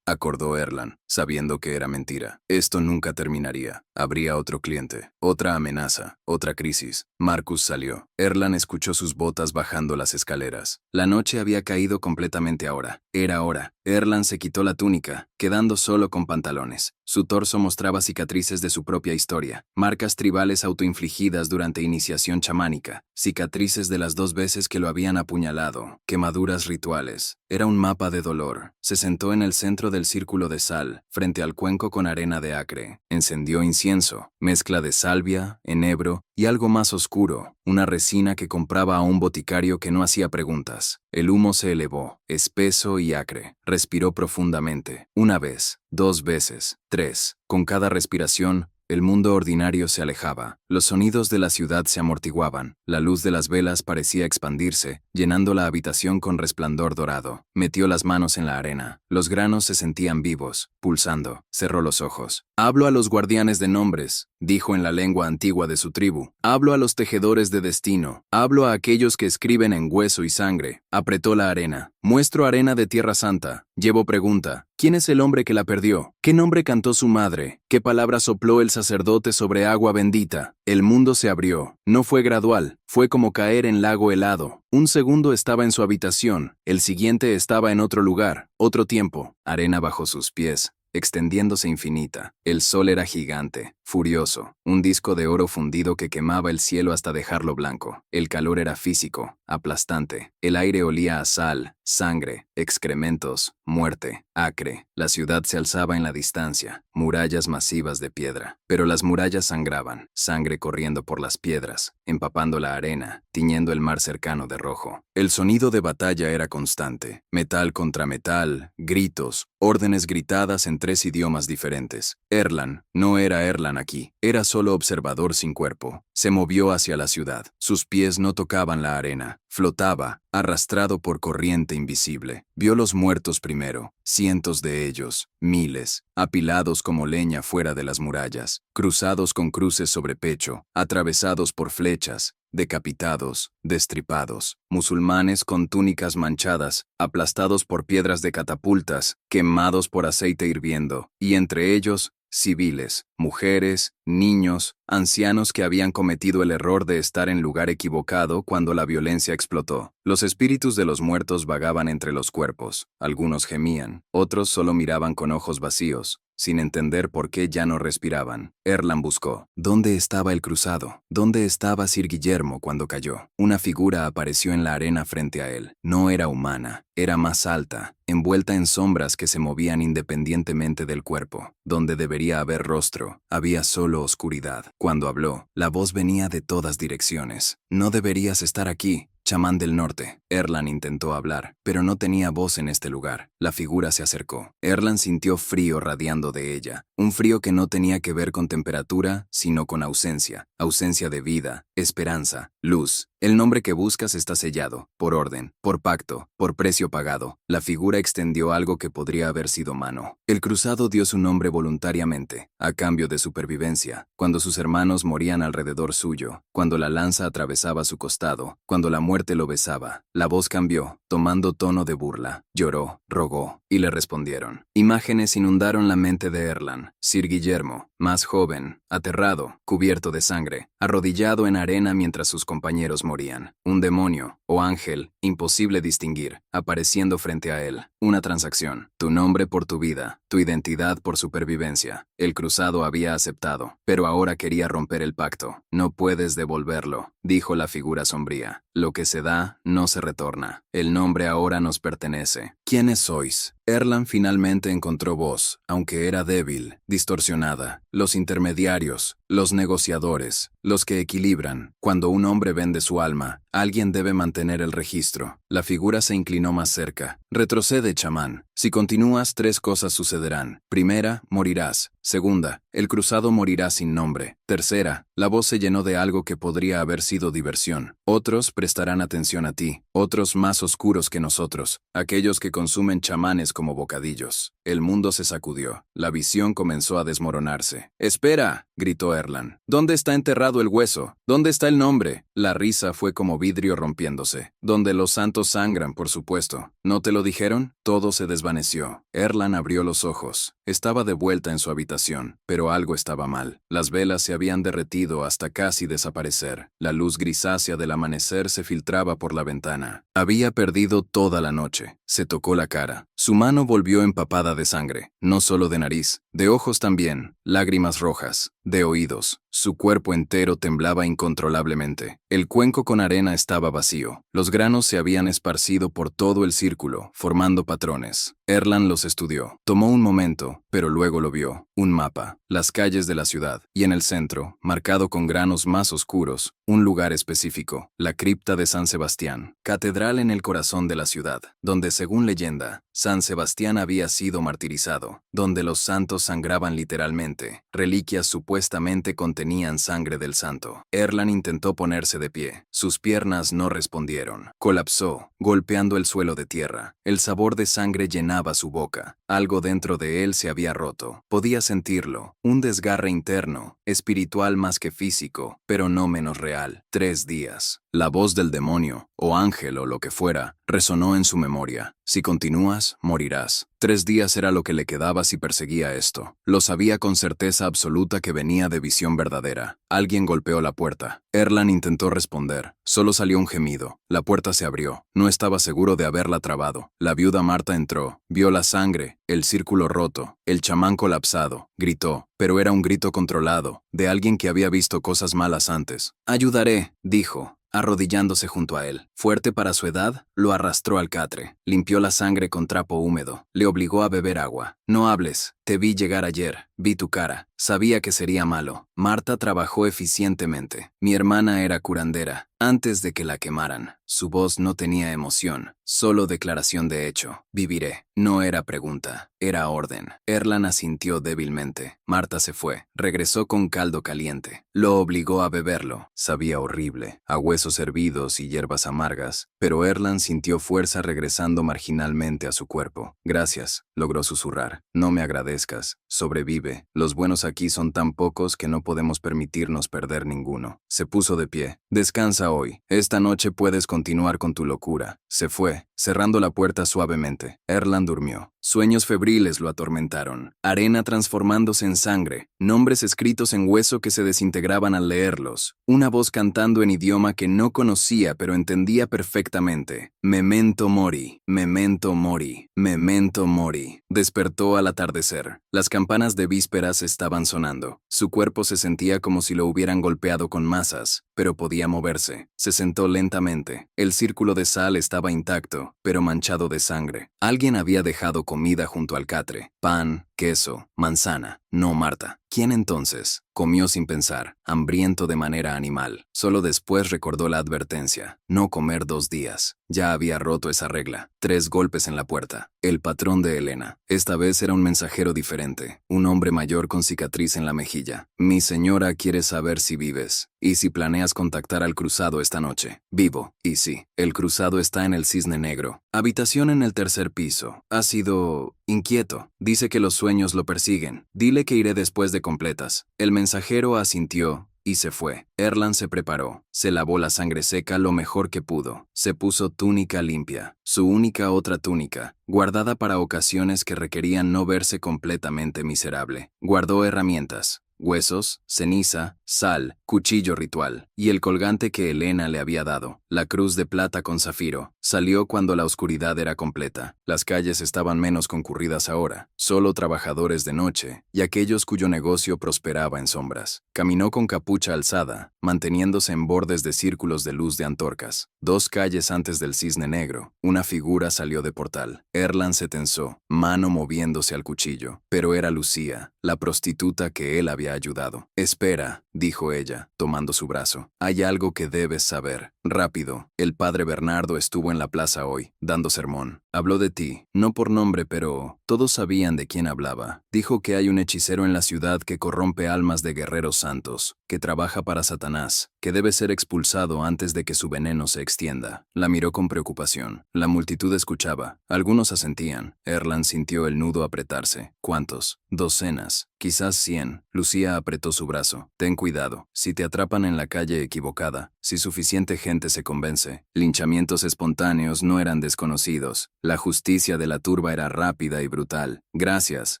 acordó Erland, sabiendo que era mentira. Esto nunca terminaría. Habría otro cliente, otra amenaza, otra crisis. Marcus salió. Erland escuchó sus botas bajando las escaleras. La noche había caído completamente ahora. Era hora. Erland se quitó la túnica, quedando solo con pantalones. Su torso mostraba cicatrices de su propia historia, marcas tribales autoinfligidas durante iniciación chamánica, cicatrices de las 2 veces que lo habían apuñalado, quemaduras rituales. Era un mapa de dolor. Se sentó en el centro del círculo de sal, frente al cuenco con arena de acre. Encendió incienso, mezcla de salvia, enebro y algo más oscuro, una resina que compraba a un boticario que no hacía preguntas. El humo se elevó, espeso y acre. Respiró profundamente. 1 vez, 2 veces, 3. Con cada respiración, el mundo ordinario se alejaba. Los sonidos de la ciudad se amortiguaban. La luz de las velas parecía expandirse, llenando la habitación con resplandor dorado. Metió las manos en la arena. Los granos se sentían vivos, pulsando. Cerró los ojos. Hablo a los guardianes de nombres, dijo en la lengua antigua de su tribu. Hablo a los tejedores de destino. Hablo a aquellos que escriben en hueso y sangre. Apretó la arena. Muestro arena de Tierra Santa. Llevo pregunta. ¿Quién es el hombre que la perdió? ¿Qué nombre cantó su madre? ¿Qué palabra sopló el sacerdote sobre agua bendita? El mundo se abrió. No fue gradual. Fue como caer en lago helado. Un segundo estaba en su habitación. El siguiente estaba en otro lugar. Otro tiempo. Arena bajo sus pies, extendiéndose infinita. El sol era gigante, furioso, un disco de oro fundido que quemaba el cielo hasta dejarlo blanco. El calor era físico, aplastante. El aire olía a sal, sangre, excrementos, muerte, acre. La ciudad se alzaba en la distancia, murallas masivas de piedra. Pero las murallas sangraban, sangre corriendo por las piedras, empapando la arena, tiñendo el mar cercano de rojo. El sonido de batalla era constante, metal contra metal, gritos, órdenes gritadas en 3 idiomas diferentes. Erlan no era Erlan aquí, era solo observador sin cuerpo. Se movió hacia la ciudad. Sus pies no tocaban la arena. Flotaba, arrastrado por corriente invisible. Vio los muertos primero, cientos de ellos, miles, apilados como leña fuera de las murallas, cruzados con cruces sobre pecho, atravesados por flechas, decapitados, destripados, musulmanes con túnicas manchadas, aplastados por piedras de catapultas, quemados por aceite hirviendo, y entre ellos, civiles, mujeres, niños, ancianos que habían cometido el error de estar en lugar equivocado cuando la violencia explotó. Los espíritus de los muertos vagaban entre los cuerpos. Algunos gemían, otros solo miraban con ojos vacíos, sin entender por qué ya no respiraban. Erlan buscó. ¿Dónde estaba el cruzado? ¿Dónde estaba Sir Guillermo cuando cayó? Una figura apareció en la arena frente a él. No era humana, era más alta, envuelta en sombras que se movían independientemente del cuerpo. Donde debería haber rostro, había solo oscuridad. Cuando habló, la voz venía de todas direcciones. No deberías estar aquí, chamán del norte. Erlan intentó hablar, pero no tenía voz en este lugar. La figura se acercó. Erlan sintió frío radiando de ella. Un frío que no tenía que ver con temperatura, sino con ausencia. Ausencia de vida, esperanza, luz. El nombre que buscas está sellado, por orden, por pacto, por precio pagado. La figura extendió algo que podría haber sido mano. El cruzado dio su nombre voluntariamente, a cambio de supervivencia, cuando sus hermanos morían alrededor suyo, cuando la lanza atravesaba su costado, cuando la muerte lo besaba. La voz cambió, tomando tono de burla. Lloró, rogó, y le respondieron. Imágenes inundaron la mente de Erlan. Sir Guillermo, más joven, aterrado, cubierto de sangre, arrodillado en arena mientras sus compañeros morían. Un demonio, o ángel, imposible distinguir, apareciendo frente a él. Una transacción. Tu nombre por tu vida, tu identidad por supervivencia. El cruzado había aceptado, pero ahora quería romper el pacto. No puedes devolverlo, dijo la figura sombría. Lo que se da, no se retorna. El nombre ahora nos pertenece. ¿Quiénes sois? Erlan finalmente encontró voz, aunque era débil, distorsionada. Los intermediarios, los negociadores, los que equilibran. Cuando un hombre vende su alma, alguien debe mantener el registro. La figura se inclinó más cerca. Retrocede, chamán. Si continúas, 3 cosas sucederán. Primera, morirás. Segunda, el cruzado morirá sin nombre. Tercera, la voz se llenó de algo que podría haber sido diversión. Otros prestarán atención a ti. Otros más oscuros que nosotros. Aquellos que consumen chamanes como bocadillos. El mundo se sacudió. La visión comenzó a desmoronarse. «¡Espera!», gritó Erlan. «¿Dónde está enterrado el hueso? ¿Dónde está el nombre?». La risa fue como vidrio rompiéndose. «Donde los santos sangran, por supuesto. ¿No te lo dijeron?». Todo se desvaneció. Erlan abrió los ojos. Estaba de vuelta en su habitación, pero algo estaba mal. Las velas se habían derretido hasta casi desaparecer. La luz grisácea del amanecer se filtraba por la ventana. Había perdido toda la noche. Se tocó la cara. Su mano volvió empapada de sangre, no solo de nariz, de ojos también, lágrimas rojas, de oídos. Su cuerpo entero temblaba incontrolablemente. El cuenco con arena estaba vacío. Los granos se habían esparcido por todo el círculo, formando patrones. Erlan los estudió. Tomó un momento, pero luego lo vio. Un mapa, las calles de la ciudad, y en el centro, marcado con granos más oscuros, un lugar específico, la cripta de San Sebastián, catedral en el corazón de la ciudad, donde según leyenda, San Sebastián había sido martirizado, donde los santos sangraban literalmente, reliquias supuestamente contenían sangre del santo. Erlan intentó ponerse de pie. Sus piernas no respondieron. Colapsó, golpeando el suelo de tierra. El sabor de sangre llenaba su boca. Algo dentro de él se había roto. Podía sentirlo. Un desgarre interno, espiritual más que físico, pero no menos real. 3 días. La voz del demonio, o ángel o lo que fuera, resonó en su memoria. Si continúas, morirás. 3 días era lo que le quedaba si perseguía esto. Lo sabía con certeza absoluta que venía de visión verdadera. Alguien golpeó la puerta. Erland intentó responder. Solo salió un gemido. La puerta se abrió. No estaba seguro de haberla trabado. La viuda Marta entró. Vio la sangre, el círculo roto, el chamán colapsado. Gritó, pero era un grito controlado, de alguien que había visto cosas malas antes. «Ayudaré», dijo, arrodillándose junto a él. Fuerte para su edad, lo arrastró al catre. Limpió la sangre con trapo húmedo. Le obligó a beber agua. «No hables. Te vi llegar ayer. Vi tu cara. Sabía que sería malo». Marta trabajó eficientemente. Mi hermana era curandera. Antes de que la quemaran, su voz no tenía emoción, solo declaración de hecho. «Viviré». No era pregunta, era orden. Erland asintió débilmente. Marta se fue. Regresó con caldo caliente. Lo obligó a beberlo. Sabía horrible, a huesos hervidos y hierbas amargas, pero Erland sintió fuerza regresando marginalmente a su cuerpo. «Gracias», logró susurrar. «No me agradezcas. Sobrevive. Los buenos aquí son tan pocos que no podemos permitirnos perder ninguno». Se puso de pie. «Descansa hoy. Esta noche puedes continuar con tu locura». Se fue, cerrando la puerta suavemente. Erland durmió. Sueños febriles lo atormentaron. Arena transformándose en sangre. Nombres escritos en hueso que se desintegraban al leerlos. Una voz cantando en idioma que no conocía pero entendía perfectamente. «Memento mori, memento mori, memento mori». Despertó al atardecer. Las campanas de vísperas estaban sonando. Su cuerpo se sentía como si lo hubieran golpeado con masas, pero podía moverse. Se sentó lentamente. El círculo de sal estaba intacto, pero manchado de sangre. Alguien había dejado comida junto al catre. Pan, queso, manzana. No Marta. ¿Quién entonces? Comió sin pensar, hambriento de manera animal. Solo después recordó la advertencia. No comer 2 días. Ya había roto esa regla. 3 golpes en la puerta. El patrón de Elena. Esta vez era un mensajero diferente. Un hombre mayor con cicatriz en la mejilla. «Mi señora quiere saber si vives. Y si planeas contactar al cruzado esta noche». «Vivo. Y sí, el cruzado está en el Cisne Negro. Habitación en el 3er piso. Ha sido inquieto. Dice que los sueños lo persiguen. Dile que iré después de completas». El mensajero asintió y se fue. Erland se preparó. Se lavó la sangre seca lo mejor que pudo. Se puso túnica limpia. Su única otra túnica, guardada para ocasiones que requerían no verse completamente miserable. Guardó herramientas. Huesos, ceniza, sal, cuchillo ritual, y el colgante que Elena le había dado, la cruz de plata con zafiro. Salió cuando la oscuridad era completa. Las calles estaban menos concurridas ahora, solo trabajadores de noche, y aquellos cuyo negocio prosperaba en sombras. Caminó con capucha alzada, manteniéndose en bordes de círculos de luz de antorcas. 2 calles antes del Cisne Negro, una figura salió de portal. Erland se tensó, mano moviéndose al cuchillo, pero era Lucía, la prostituta que él había ayudado. «Espera», dijo ella, tomando su brazo. «Hay algo que debes saber. Rápido. El padre Bernardo estuvo en la plaza hoy, dando sermón. Habló de ti, no por nombre, pero todos sabían de quién hablaba. Dijo que hay un hechicero en la ciudad que corrompe almas de guerreros santos, que trabaja para Satanás, que debe ser expulsado antes de que su veneno se extienda». La miró con preocupación. La multitud escuchaba. Algunos asentían. Erland sintió el nudo apretarse. ¿Cuántos? 200. Quizás 100. Lucía apretó su brazo. «Ten cuidado. Si te atrapan en la calle equivocada, si suficiente gente se convence». Linchamientos espontáneos no eran desconocidos. La justicia de la turba era rápida y brutal. «Gracias»,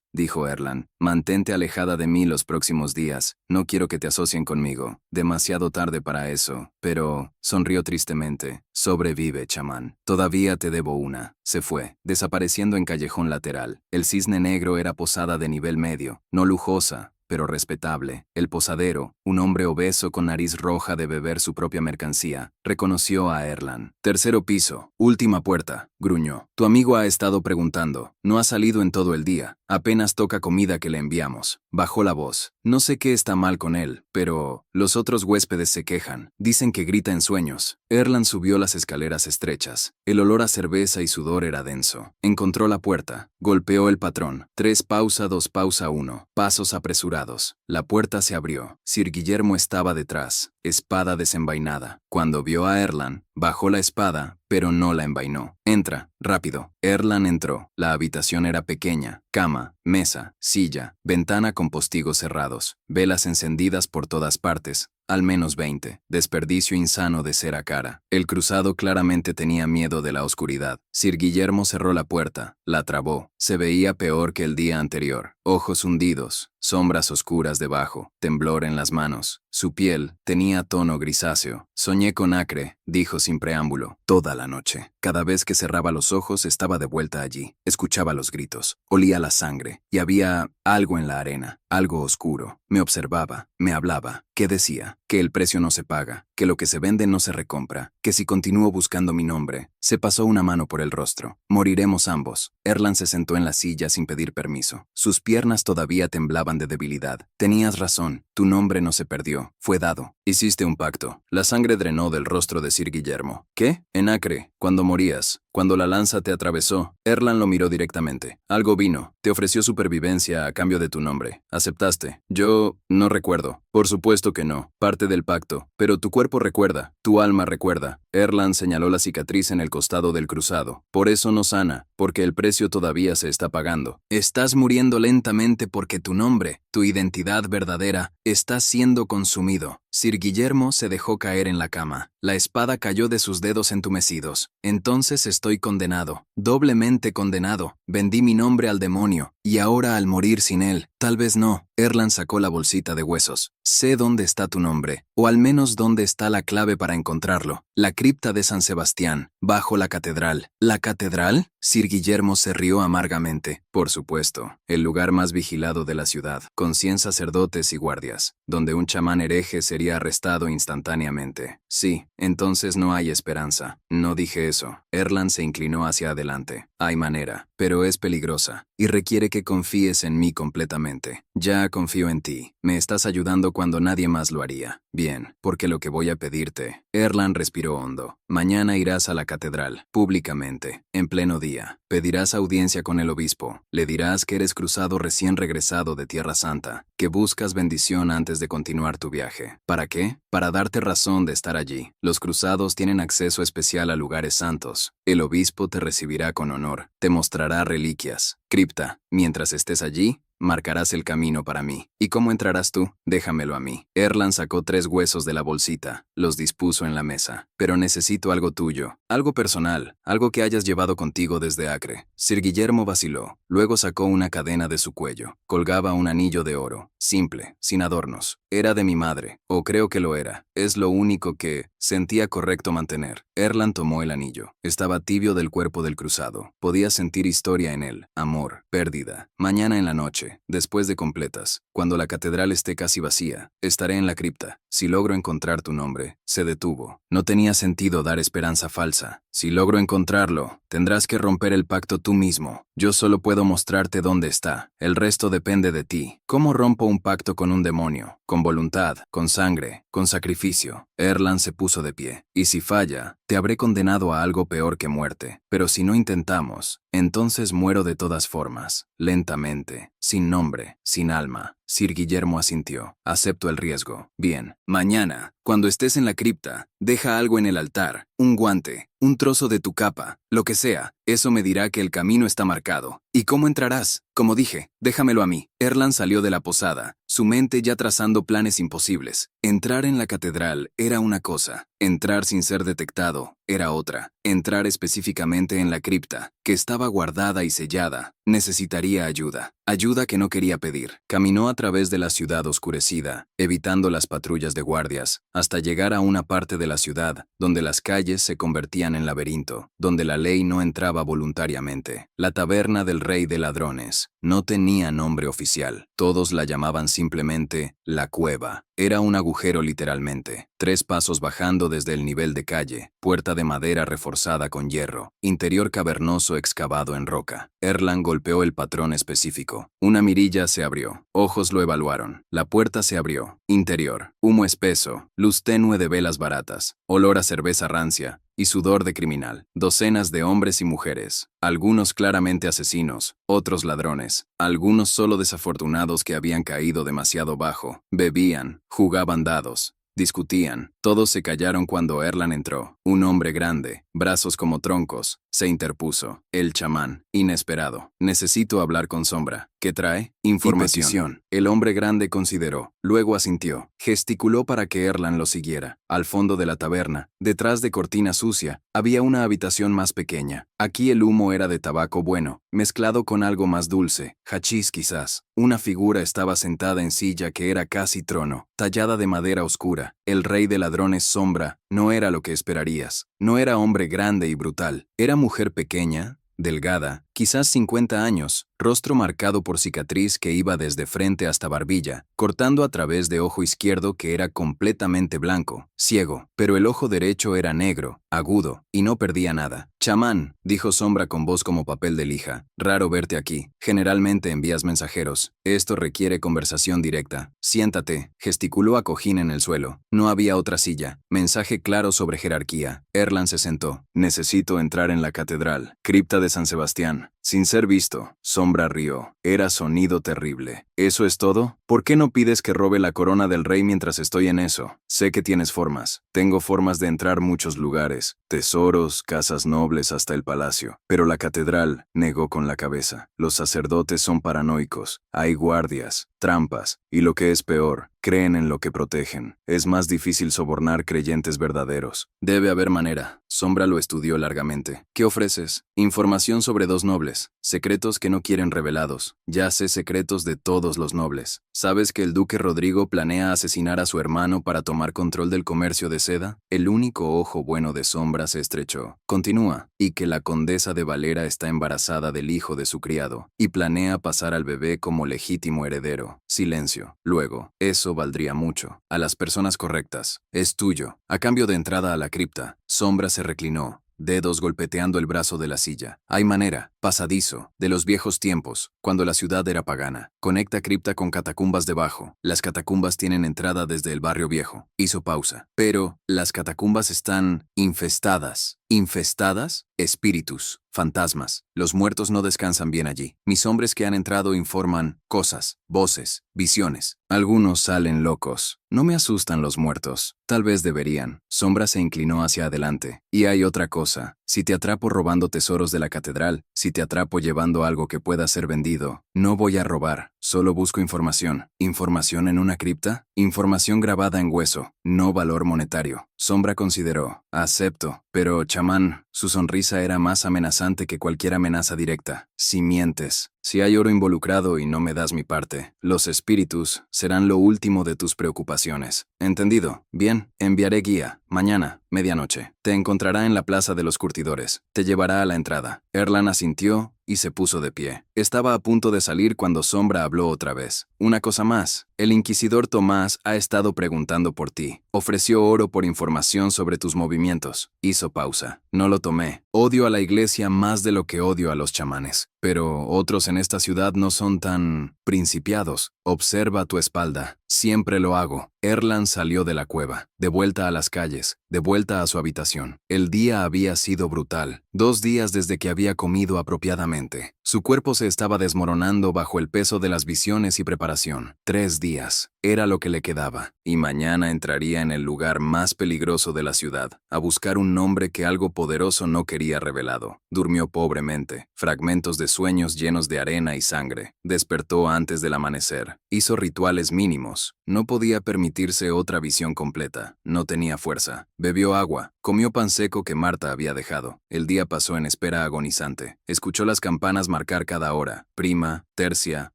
dijo Erland. «Mantente alejada de mí los próximos días. No quiero que te asocien conmigo. Demasiado tarde para eso». Pero sonrió tristemente. «Sobrevive, chamán. Todavía te debo una». Se fue, desapareciendo en callejón lateral. El Cisne Negro era posada de nivel medio, no lujosa, pero respetable. El posadero, un hombre obeso con nariz roja de beber su propia mercancía, reconoció a Erland. «Tercero piso, última puerta», gruñó. «Tu amigo ha estado preguntando. No ha salido en todo el día. Apenas toca comida que le enviamos». Bajó la voz. «No sé qué está mal con él, pero los otros huéspedes se quejan. Dicen que grita en sueños». Erland subió las escaleras estrechas. El olor a cerveza y sudor era denso. Encontró la puerta. Golpeó el patrón. 3 pausa 2 pausa 1. Pasos apresurados. La puerta se abrió. Sir Guillermo estaba detrás, espada desenvainada. Cuando vio a Erland, bajó la espada, pero no la envainó. «Entra, rápido». Erland entró. La habitación era pequeña. Cama, mesa, silla, ventana con postigos cerrados, velas encendidas por todas partes. al menos 20. Desperdicio insano de cera cara. El cruzado claramente tenía miedo de la oscuridad. Sir Guillermo cerró la puerta, la trabó. Se veía peor que el día anterior. Ojos hundidos, sombras oscuras debajo, temblor en las manos. Su piel tenía tono grisáceo. Soñé con Acre, dijo sin preámbulo, toda la noche. Cada vez que cerraba los ojos estaba de vuelta allí. Escuchaba los gritos, olía la sangre, y había algo en la arena, algo oscuro. Me observaba, me hablaba. ¿Qué decía? Que el precio no se paga, que lo que se vende no se recompra, que si continúo buscando mi nombre. Se pasó una mano por el rostro. Moriremos ambos. Erland se sentó en la silla sin pedir permiso. Sus piernas todavía temblaban de debilidad. Tenías razón, tu nombre no se perdió, fue dado. Hiciste un pacto. La sangre drenó del rostro de Sir Guillermo. ¿Qué? En Acre, cuando morías, cuando la lanza te atravesó. Erland lo miró directamente. Algo vino, te ofreció supervivencia a cambio de tu nombre. ¿Aceptaste? Yo no recuerdo. Por supuesto que no, parte del pacto. Pero tu cuerpo recuerda, tu alma recuerda. Erland señaló la cicatriz en el costado del cruzado. Por eso no sana, porque el precio todavía se está pagando. Estás muriendo lentamente porque tu nombre, tu identidad verdadera, está siendo consumido. Sir Guillermo se dejó caer en la cama. La espada cayó de sus dedos entumecidos. Entonces estoy condenado, doblemente condenado. Vendí mi nombre al demonio, y ahora al morir sin él, tal vez no. Erland sacó la bolsita de huesos. Sé dónde está tu nombre, o al menos dónde está la clave para encontrarlo. La cripta de San Sebastián, bajo la catedral. ¿La catedral? Sir Guillermo se rió amargamente. Por supuesto, el lugar más vigilado de la ciudad, con 100 sacerdotes y guardias, donde un chamán hereje sería arrestado instantáneamente. Sí, entonces no hay esperanza. No dije eso. Erland se inclinó hacia adelante. Hay manera, pero es peligrosa, y requiere que confíes en mí completamente. Ya confío en ti. Me estás ayudando cuando nadie más lo haría. Bien, porque lo que voy a pedirte. Erland respiró hondo. Mañana irás a la catedral, públicamente, en pleno día. Pedirás audiencia con el obispo. Le dirás que eres cruzado recién regresado de Tierra Santa, que buscas bendición antes de continuar tu viaje. ¿Para qué? Para darte razón de estar allí. Los cruzados tienen acceso especial a lugares santos. El obispo te recibirá con honor, te mostrará reliquias. Cripta, mientras estés allí, marcarás el camino para mí. ¿Y cómo entrarás tú? Déjamelo a mí. Erland sacó 3 huesos de la bolsita, los dispuso en la mesa. Pero necesito algo tuyo, algo personal, algo que hayas llevado contigo desde Acre. Sir Guillermo vaciló, luego sacó una cadena de su cuello. Colgaba un anillo de oro, simple, sin adornos. Era de mi madre, o creo que lo era. Es lo único que sentía correcto mantener. Erland tomó el anillo. Estaba tibio del cuerpo del cruzado. Podía sentir historia en él, amor, pérdida. Mañana en la noche, después de completas, cuando la catedral esté casi vacía, estaré en la cripta. Si logro encontrar tu nombre, se detuvo. No tenía sentido dar esperanza falsa. Si logro encontrarlo, tendrás que romper el pacto tú mismo. Yo solo puedo mostrarte dónde está. El resto depende de ti. ¿Cómo rompo un pacto con un demonio? Con voluntad, con sangre, con sacrificio. Erland se puso de pie. Y si falla, te habré condenado a algo peor que muerte. Pero si no intentamos, entonces muero de todas formas, lentamente, sin nombre, sin alma. Sir Guillermo asintió. Acepto el riesgo. Bien. Mañana, cuando estés en la cripta, deja algo en el altar, un guante, un trozo de tu capa, lo que sea. Eso me dirá que el camino está marcado. ¿Y cómo entrarás? Como dije, déjamelo a mí. Erland salió de la posada, su mente ya trazando planes imposibles. Entrar en la catedral era una cosa, entrar sin ser detectado era otra. Entrar específicamente en la cripta, que estaba guardada y sellada, necesitaría ayuda. Ayuda que no quería pedir. Caminó a través de la ciudad oscurecida, evitando las patrullas de guardias, hasta llegar a una parte de la ciudad, donde las calles se convertían en laberinto, donde la ley no entraba voluntariamente. La taberna del Rey de Ladrones no tenía nombre oficial. Todos la llamaban simplemente la cueva. Era un agujero literalmente. 3 pasos bajando desde el nivel de calle, puerta de madera reforzada con hierro, interior cavernoso excavado en roca. Erland golpeó el patrón específico. Una mirilla se abrió. Ojos lo evaluaron. La puerta se abrió. Interior. Humo espeso. Luz tenue de velas baratas. Olor a cerveza rancia y sudor de criminal. Docenas de hombres y mujeres. Algunos claramente asesinos, otros ladrones. Algunos solo desafortunados que habían caído demasiado bajo. Bebían, jugaban dados. Discutían. Todos se callaron cuando Erland entró. Un hombre grande, brazos como troncos, se interpuso. El chamán, inesperado. Necesito hablar con Sombra. ¿Qué trae? Información. El hombre grande consideró. Luego asintió. Gesticuló para que Erlan lo siguiera. Al fondo de la taberna, detrás de cortina sucia, había una habitación más pequeña. Aquí el humo era de tabaco bueno, mezclado con algo más dulce, hachís quizás. Una figura estaba sentada en silla que era casi trono, tallada de madera oscura. El rey de ladrones Sombra no era lo que esperarías. No era hombre grande y brutal. Era mujer pequeña, delgada, quizás 50 años, rostro marcado por cicatriz que iba desde frente hasta barbilla, cortando a través de ojo izquierdo que era completamente blanco, ciego, pero el ojo derecho era negro, agudo, y no perdía nada. Chamán, dijo Sombra con voz como papel de lija, raro verte aquí, generalmente envías mensajeros, esto requiere conversación directa. Siéntate, gesticuló a Cojín en el suelo, no había otra silla, mensaje claro sobre jerarquía. Erlan se sentó, necesito entrar en la catedral, cripta de San Sebastián. Sin ser visto, Sombra rió. Era sonido terrible. ¿Eso es todo? ¿Por qué no pides que robe la corona del rey mientras estoy en eso? Sé que tienes formas. Tengo formas de entrar muchos lugares. Tesoros, casas nobles hasta el palacio. Pero la catedral, negó con la cabeza. Los sacerdotes son paranoicos. Hay guardias, trampas, y lo que es peor, creen en lo que protegen. Es más difícil sobornar creyentes verdaderos. Debe haber manera. Sombra lo estudió largamente. ¿Qué ofreces? Información sobre 2 nobles. Secretos que no quieren revelados. Ya sé secretos de todos los nobles. ¿Sabes que el duque Rodrigo planea asesinar a su hermano para tomar control del comercio de seda? El único ojo bueno de Sombra se estrechó. Continúa. Y que la condesa de Valera está embarazada del hijo de su criado, y planea pasar al bebé como legítimo heredero. Silencio. Luego, eso valdría mucho. A las personas correctas. Es tuyo. A cambio de entrada a la cripta. Sombra se reclinó, dedos golpeteando el brazo de la silla. Hay manera, pasadizo, de los viejos tiempos, cuando la ciudad era pagana. Conecta cripta con catacumbas debajo. Las catacumbas tienen entrada desde el barrio viejo. Hizo pausa. Pero, las catacumbas están infestadas. ¿Infestadas? Espíritus, fantasmas. Los muertos no descansan bien allí. Mis hombres que han entrado informan cosas, voces, visiones. Algunos salen locos. No me asustan los muertos. Tal vez deberían. Sombra se inclinó hacia adelante. Y hay otra cosa. Si te atrapo robando tesoros de la catedral, si te atrapo llevando algo que pueda ser vendido, no voy a robar. Solo busco información. ¿Información en una cripta? Información grabada en hueso, no valor monetario. Sombra consideró. Acepto. Pero, chamán, su sonrisa era más amenazante que cualquier amenaza directa. Si mientes, si hay oro involucrado y no me das mi parte, los espíritus serán lo último de tus preocupaciones. ¿Entendido? Bien, enviaré guía. Mañana, medianoche. Te encontrará en la plaza de los curtidores. Te llevará a la entrada. Erlan asintió y se puso de pie. Estaba a punto de salir cuando Sombra habló otra vez. Una cosa más. El inquisidor Tomás ha estado preguntando por ti. Ofreció oro por información sobre tus movimientos. Hizo pausa. No lo tomé. Odio a la iglesia más de lo que odio a los chamanes. Pero otros en esta ciudad no son tan principiados. Observa a tu espalda. Siempre lo hago. Erlan salió de la cueva, de vuelta a las calles, de vuelta a su habitación. El día había sido brutal. 2 días desde que había comido apropiadamente. Su cuerpo se estaba desmoronando bajo el peso de las visiones y preparación. 3 días. Era lo que le quedaba. Y mañana entraría en el lugar más peligroso de la ciudad, a buscar un nombre que algo poderoso no quería revelado. Durmió pobremente. Fragmentos de sueños llenos de arena y sangre. Despertó antes del amanecer. Hizo rituales mínimos. No podía permitirse otra visión completa. No tenía fuerza. Bebió agua. Comió pan seco que Marta había dejado. El día pasó en espera agonizante. Escuchó las campanas marcar cada hora. Prima, tercia,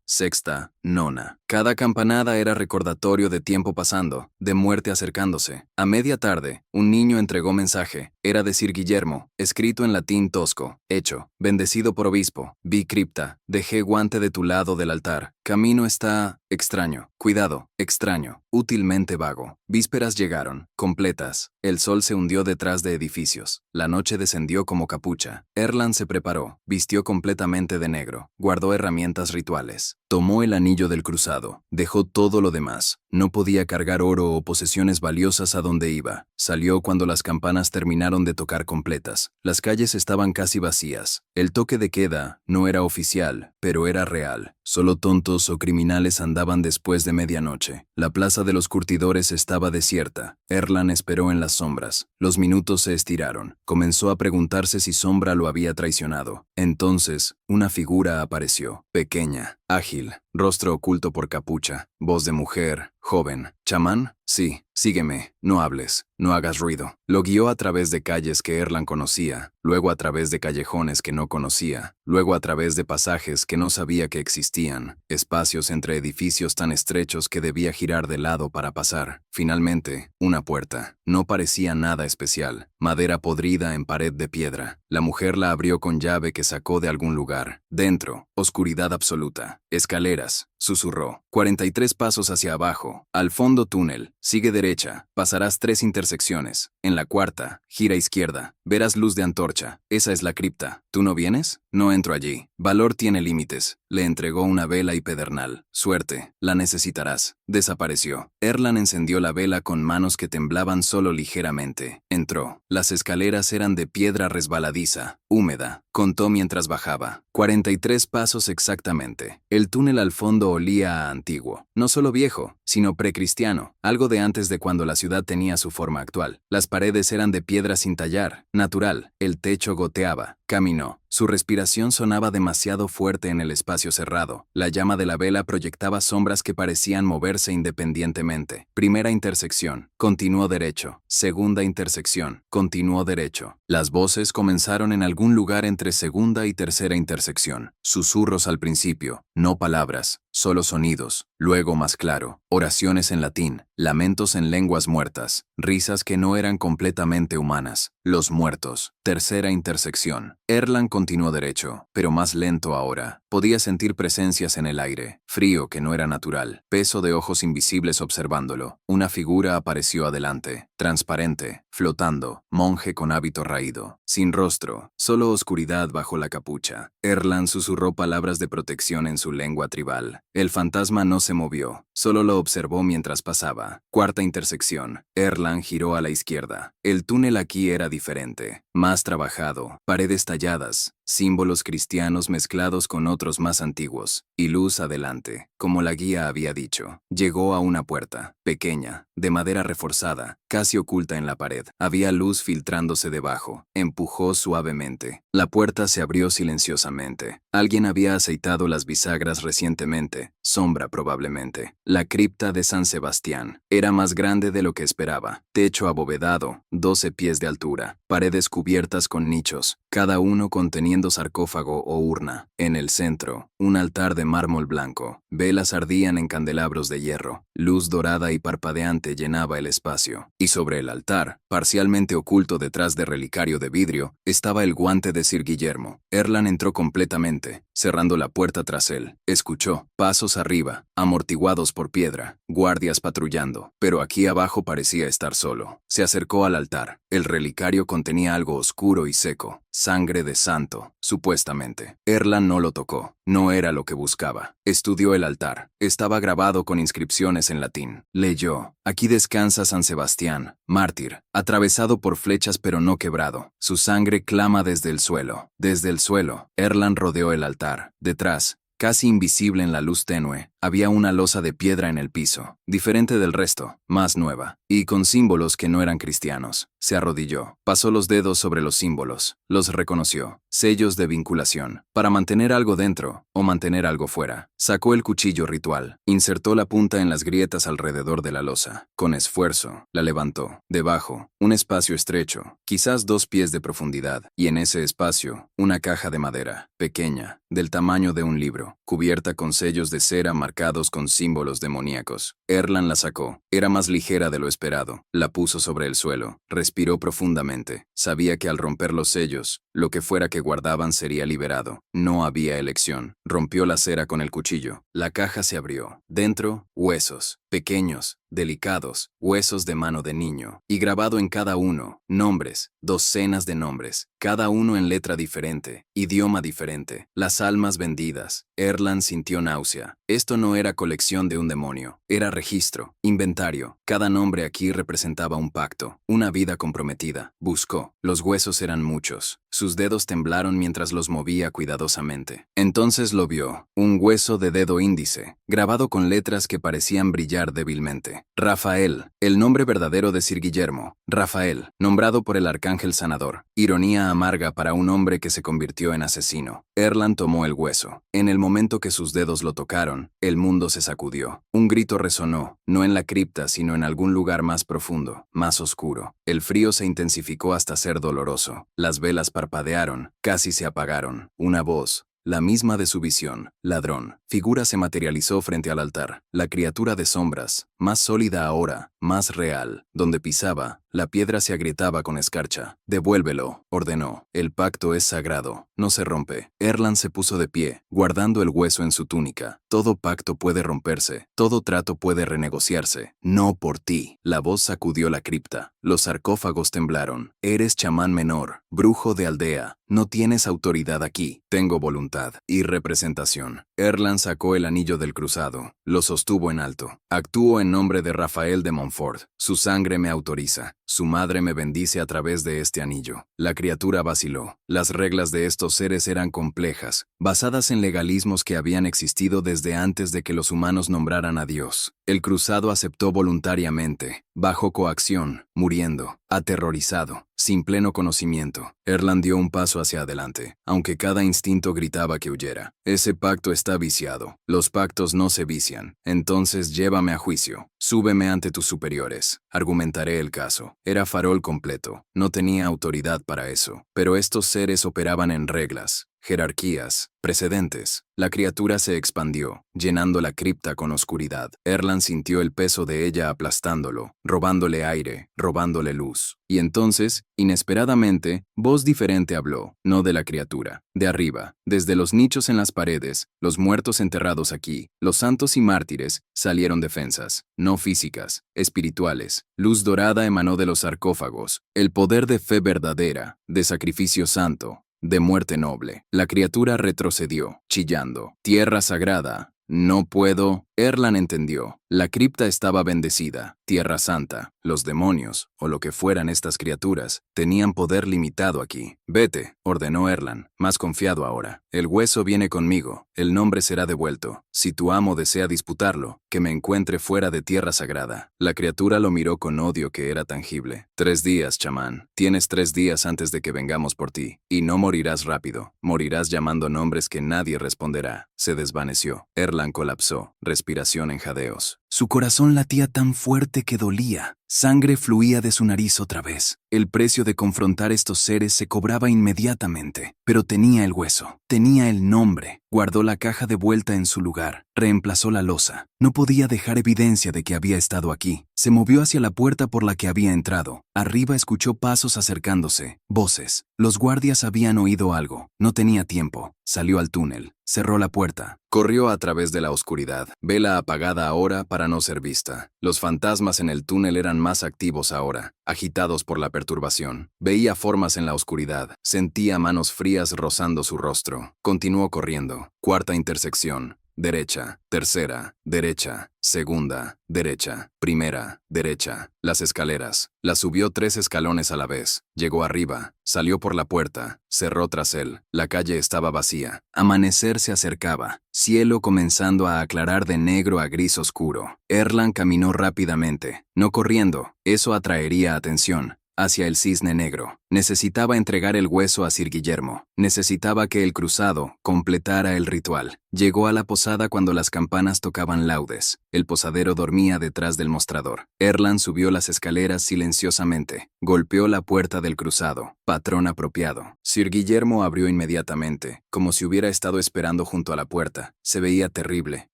sexta, nona. Cada campanada era recordatorio de tiempo pasando, de muerte acercándose. A media tarde, un niño entregó mensaje. Era decir Guillermo, escrito en latín tosco. Hecho, bendecido por obispo. Vi cripta. Dejé guante de tu lado del altar. Camino está extraño. Cuidado, extraño. Útilmente vago. Vísperas llegaron, completas. El sol se hundió detrás de edificios. La noche descendió como capucha. Erlan se preparó. Vistió completamente de negro. Guardó herramientas rituales. Tomó el anillo del cruzado. Dejó todo lo demás. No podía cargar oro o posesiones valiosas a donde iba. Salió cuando las campanas terminaron de tocar completas. Las calles estaban casi vacías. El toque de queda no era oficial, pero era real. Solo tontos o criminales andaban después de medianoche. La plaza de los curtidores estaba desierta. Erland esperó en las sombras. Los minutos se estiraron. Comenzó a preguntarse si Sombra lo había traicionado. Entonces, una figura apareció, pequeña, ágil, rostro oculto por capucha, voz de mujer, joven. ¿Chamán? Sí, sígueme, no hables, no hagas ruido. Lo guió a través de calles que Erland conocía, luego a través de callejones que no conocía, luego a través de pasajes que no sabía que existían, espacios entre edificios tan estrechos que debía girar de lado para pasar. Finalmente, una puerta. No parecía nada especial, madera podrida en pared de piedra. La mujer la abrió con llave que sacó de algún lugar. Dentro, oscuridad absoluta. Escaleras, susurró. 43 pasos hacia abajo. Al fondo túnel. Sigue derecha. Pasarás 3 intersecciones. En la cuarta, gira izquierda. Verás luz de antorcha. Esa es la cripta. ¿Tú no vienes? No entro allí. Valor tiene límites. Le entregó una vela y pedernal. Suerte. La necesitarás. Desapareció. Erland encendió la vela con manos que temblaban solo ligeramente. Entró. Las escaleras eran de piedra resbaladiza, húmeda. Contó mientras bajaba. 43 pasos exactamente. El túnel al fondo olía a antiguo. No solo viejo, sino precristiano. Algo de antes de cuando la ciudad tenía su forma actual. Las paredes eran de piedra sin tallar, natural. El techo goteaba. Caminó. Su respiración sonaba demasiado fuerte en el espacio cerrado. La llama de la vela proyectaba sombras que parecían moverse independientemente. Primera intersección. Continuó derecho. Segunda intersección. Continuó derecho. Las voces comenzaron en algún lugar entre segunda y tercera intersección. Susurros al principio, no palabras, solo sonidos. Luego más claro. Oraciones en latín. Lamentos en lenguas muertas. Risas que no eran completamente humanas. Los muertos. Tercera intersección. Erland continuó derecho, pero más lento ahora. Podía sentir presencias en el aire, frío que no era natural, peso de ojos invisibles observándolo. Una figura apareció adelante, transparente, flotando, monje con hábito raído, sin rostro, solo oscuridad bajo la capucha. Erland susurró palabras de protección en su lengua tribal. El fantasma no se movió, solo lo observó mientras pasaba. Cuarta intersección. Erland giró a la izquierda. El túnel aquí era diferente, más trabajado, paredes talladas, símbolos cristianos mezclados con otros más antiguos, y luz adelante, como la guía había dicho. Llegó a una puerta, pequeña, de madera reforzada, casi oculta en la pared. Había luz filtrándose debajo. Empujó suavemente. La puerta se abrió silenciosamente. Alguien había aceitado las bisagras recientemente, Sombra probablemente. La cripta de San Sebastián era más grande de lo que esperaba. Techo abovedado, 12 pies de altura, paredes cubiertas con nichos, cada uno conteniendo sarcófago o urna. En el centro, un altar de mármol blanco. Velas ardían en candelabros de hierro. Luz dorada y parpadeante llenaba el espacio. Y sobre el altar, parcialmente oculto detrás de relicario de vidrio, estaba el guante de Sir Guillermo. Erland entró completamente, cerrando la puerta tras él. Escuchó pasos arriba, amortiguados por piedra, guardias patrullando, pero aquí abajo parecía estar solo. Se acercó al altar. El relicario contenía algo oscuro y seco, sangre de santo, supuestamente. Erland no lo tocó, no era lo que buscaba. Estudió el altar. Estaba grabado con inscripciones en latín. Leyó: aquí descansa San Sebastián, mártir, atravesado por flechas pero no quebrado. Su sangre clama desde el suelo. Desde el suelo. Erland rodeó el altar. Detrás, casi invisible en la luz tenue, había una losa de piedra en el piso, diferente del resto, más nueva, y con símbolos que no eran cristianos. Se arrodilló, pasó los dedos sobre los símbolos, los reconoció, sellos de vinculación, para mantener algo dentro o mantener algo fuera. Sacó el cuchillo ritual, insertó la punta en las grietas alrededor de la losa. Con esfuerzo, la levantó. Debajo, un espacio estrecho, quizás 2 pies de profundidad, y en ese espacio, una caja de madera, pequeña, del tamaño de un libro, cubierta con sellos de cera marcados con símbolos demoníacos. Erland la sacó. Era más ligera de lo esperado. La puso sobre el suelo. Respiró profundamente. Sabía que al romper los sellos, lo que fuera que guardaban sería liberado. No había elección. Rompió la cera con el cuchillo. La caja se abrió. Dentro, huesos. Pequeños, delicados, huesos de mano de niño. Y grabado en cada uno, nombres, docenas de nombres. Cada uno en letra diferente, idioma diferente. Las almas vendidas. Erland sintió náusea. Esto no era colección de un demonio. Era registro, inventario. Cada nombre aquí representaba un pacto, una vida comprometida. Buscó. Los huesos eran muchos. Sus dedos temblaron mientras los movía cuidadosamente. Entonces lo vio, un hueso de dedo índice, grabado con letras que parecían brillar débilmente. Rafael, el nombre verdadero de Sir Guillermo. Rafael, nombrado por el arcángel sanador. Ironía amarga para un hombre que se convirtió en asesino. Erland tomó el hueso. En el momento que sus dedos lo tocaron, el mundo se sacudió. Un grito resonó, no en la cripta, sino en algún lugar más profundo, más oscuro. El frío se intensificó hasta ser doloroso. Las velas parpadearon, casi se apagaron. Una voz, la misma de su visión, ladrón. Figura se materializó frente al altar. La criatura de sombras, más sólida ahora, más real. Donde pisaba, la piedra se agrietaba con escarcha. Devuélvelo, ordenó. El pacto es sagrado, no se rompe. Erland se puso de pie, guardando el hueso en su túnica. Todo pacto puede romperse, todo trato puede renegociarse. No por ti. La voz sacudió la cripta. Los sarcófagos temblaron. Eres chamán menor, brujo de aldea. No tienes autoridad aquí. Tengo voluntad y representación. Erland sacó el anillo del cruzado. Lo sostuvo en alto. Actúo en nombre de Rafael de Montfort. Su sangre me autoriza. Su madre me bendice a través de este anillo. La criatura vaciló. Las reglas de estos seres eran complejas, basadas en legalismos que habían existido desde antes de que los humanos nombraran a Dios. El cruzado aceptó voluntariamente, bajo coacción, muriendo, aterrorizado, sin pleno conocimiento. Erland dio un paso hacia adelante, aunque cada instinto gritaba que huyera. Ese pacto está viciado. Los pactos no se vician. Entonces llévame a juicio. Súbeme ante tus superiores. Argumentaré el caso. Era farol completo. No tenía autoridad para eso. Pero estos seres operaban en reglas, jerarquías, precedentes. La criatura se expandió, llenando la cripta con oscuridad. Erland sintió el peso de ella aplastándolo, robándole aire, robándole luz. Y entonces, inesperadamente, voz diferente habló, no de la criatura, de arriba, desde los nichos en las paredes, los muertos enterrados aquí, los santos y mártires, salieron defensas, no físicas, espirituales. Luz dorada emanó de los sarcófagos, el poder de fe verdadera, de sacrificio santo, de muerte noble. La criatura retrocedió, chillando. Tierra sagrada. No puedo. Erland entendió. La cripta estaba bendecida. Tierra santa. Los demonios, o lo que fueran estas criaturas, tenían poder limitado aquí. Vete, ordenó Erland, más confiado ahora. El hueso viene conmigo. El nombre será devuelto. Si tu amo desea disputarlo, que me encuentre fuera de tierra sagrada. La criatura lo miró con odio que era tangible. 3 días, chamán. Tienes 3 días antes de que vengamos por ti. Y no morirás rápido. Morirás llamando nombres que nadie responderá. Se desvaneció. Erland colapsó. Respiración en jadeos. Su corazón latía tan fuerte que dolía. Sangre fluía de su nariz otra vez. El precio de confrontar estos seres se cobraba inmediatamente. Pero tenía el hueso. Tenía el nombre. Guardó la caja de vuelta en su lugar. Reemplazó la losa. No podía dejar evidencia de que había estado aquí. Se movió hacia la puerta por la que había entrado. Arriba escuchó pasos acercándose. Voces. Los guardias habían oído algo. No tenía tiempo. Salió al túnel. Cerró la puerta. Corrió a través de la oscuridad. Vela apagada ahora para no ser vista. Los fantasmas en el túnel eran más activos ahora, agitados por la perturbación. Veía formas en la oscuridad. Sentía manos frías rozando su rostro. Continuó corriendo. Cuarta intersección. Derecha, tercera, derecha, segunda, derecha, primera, derecha. Las escaleras. Las subió 3 escalones a la vez. Llegó arriba, salió por la puerta, cerró tras él. La calle estaba vacía. Amanecer se acercaba, cielo comenzando a aclarar de negro a gris oscuro. Erland caminó rápidamente, no corriendo, eso atraería atención. Hacia el cisne negro. Necesitaba entregar el hueso a Sir Guillermo. Necesitaba que el cruzado completara el ritual. Llegó a la posada cuando las campanas tocaban laudes. El posadero dormía detrás del mostrador. Erland subió las escaleras silenciosamente. Golpeó la puerta del cruzado. Patrón apropiado. Sir Guillermo abrió inmediatamente, como si hubiera estado esperando junto a la puerta. Se veía terrible,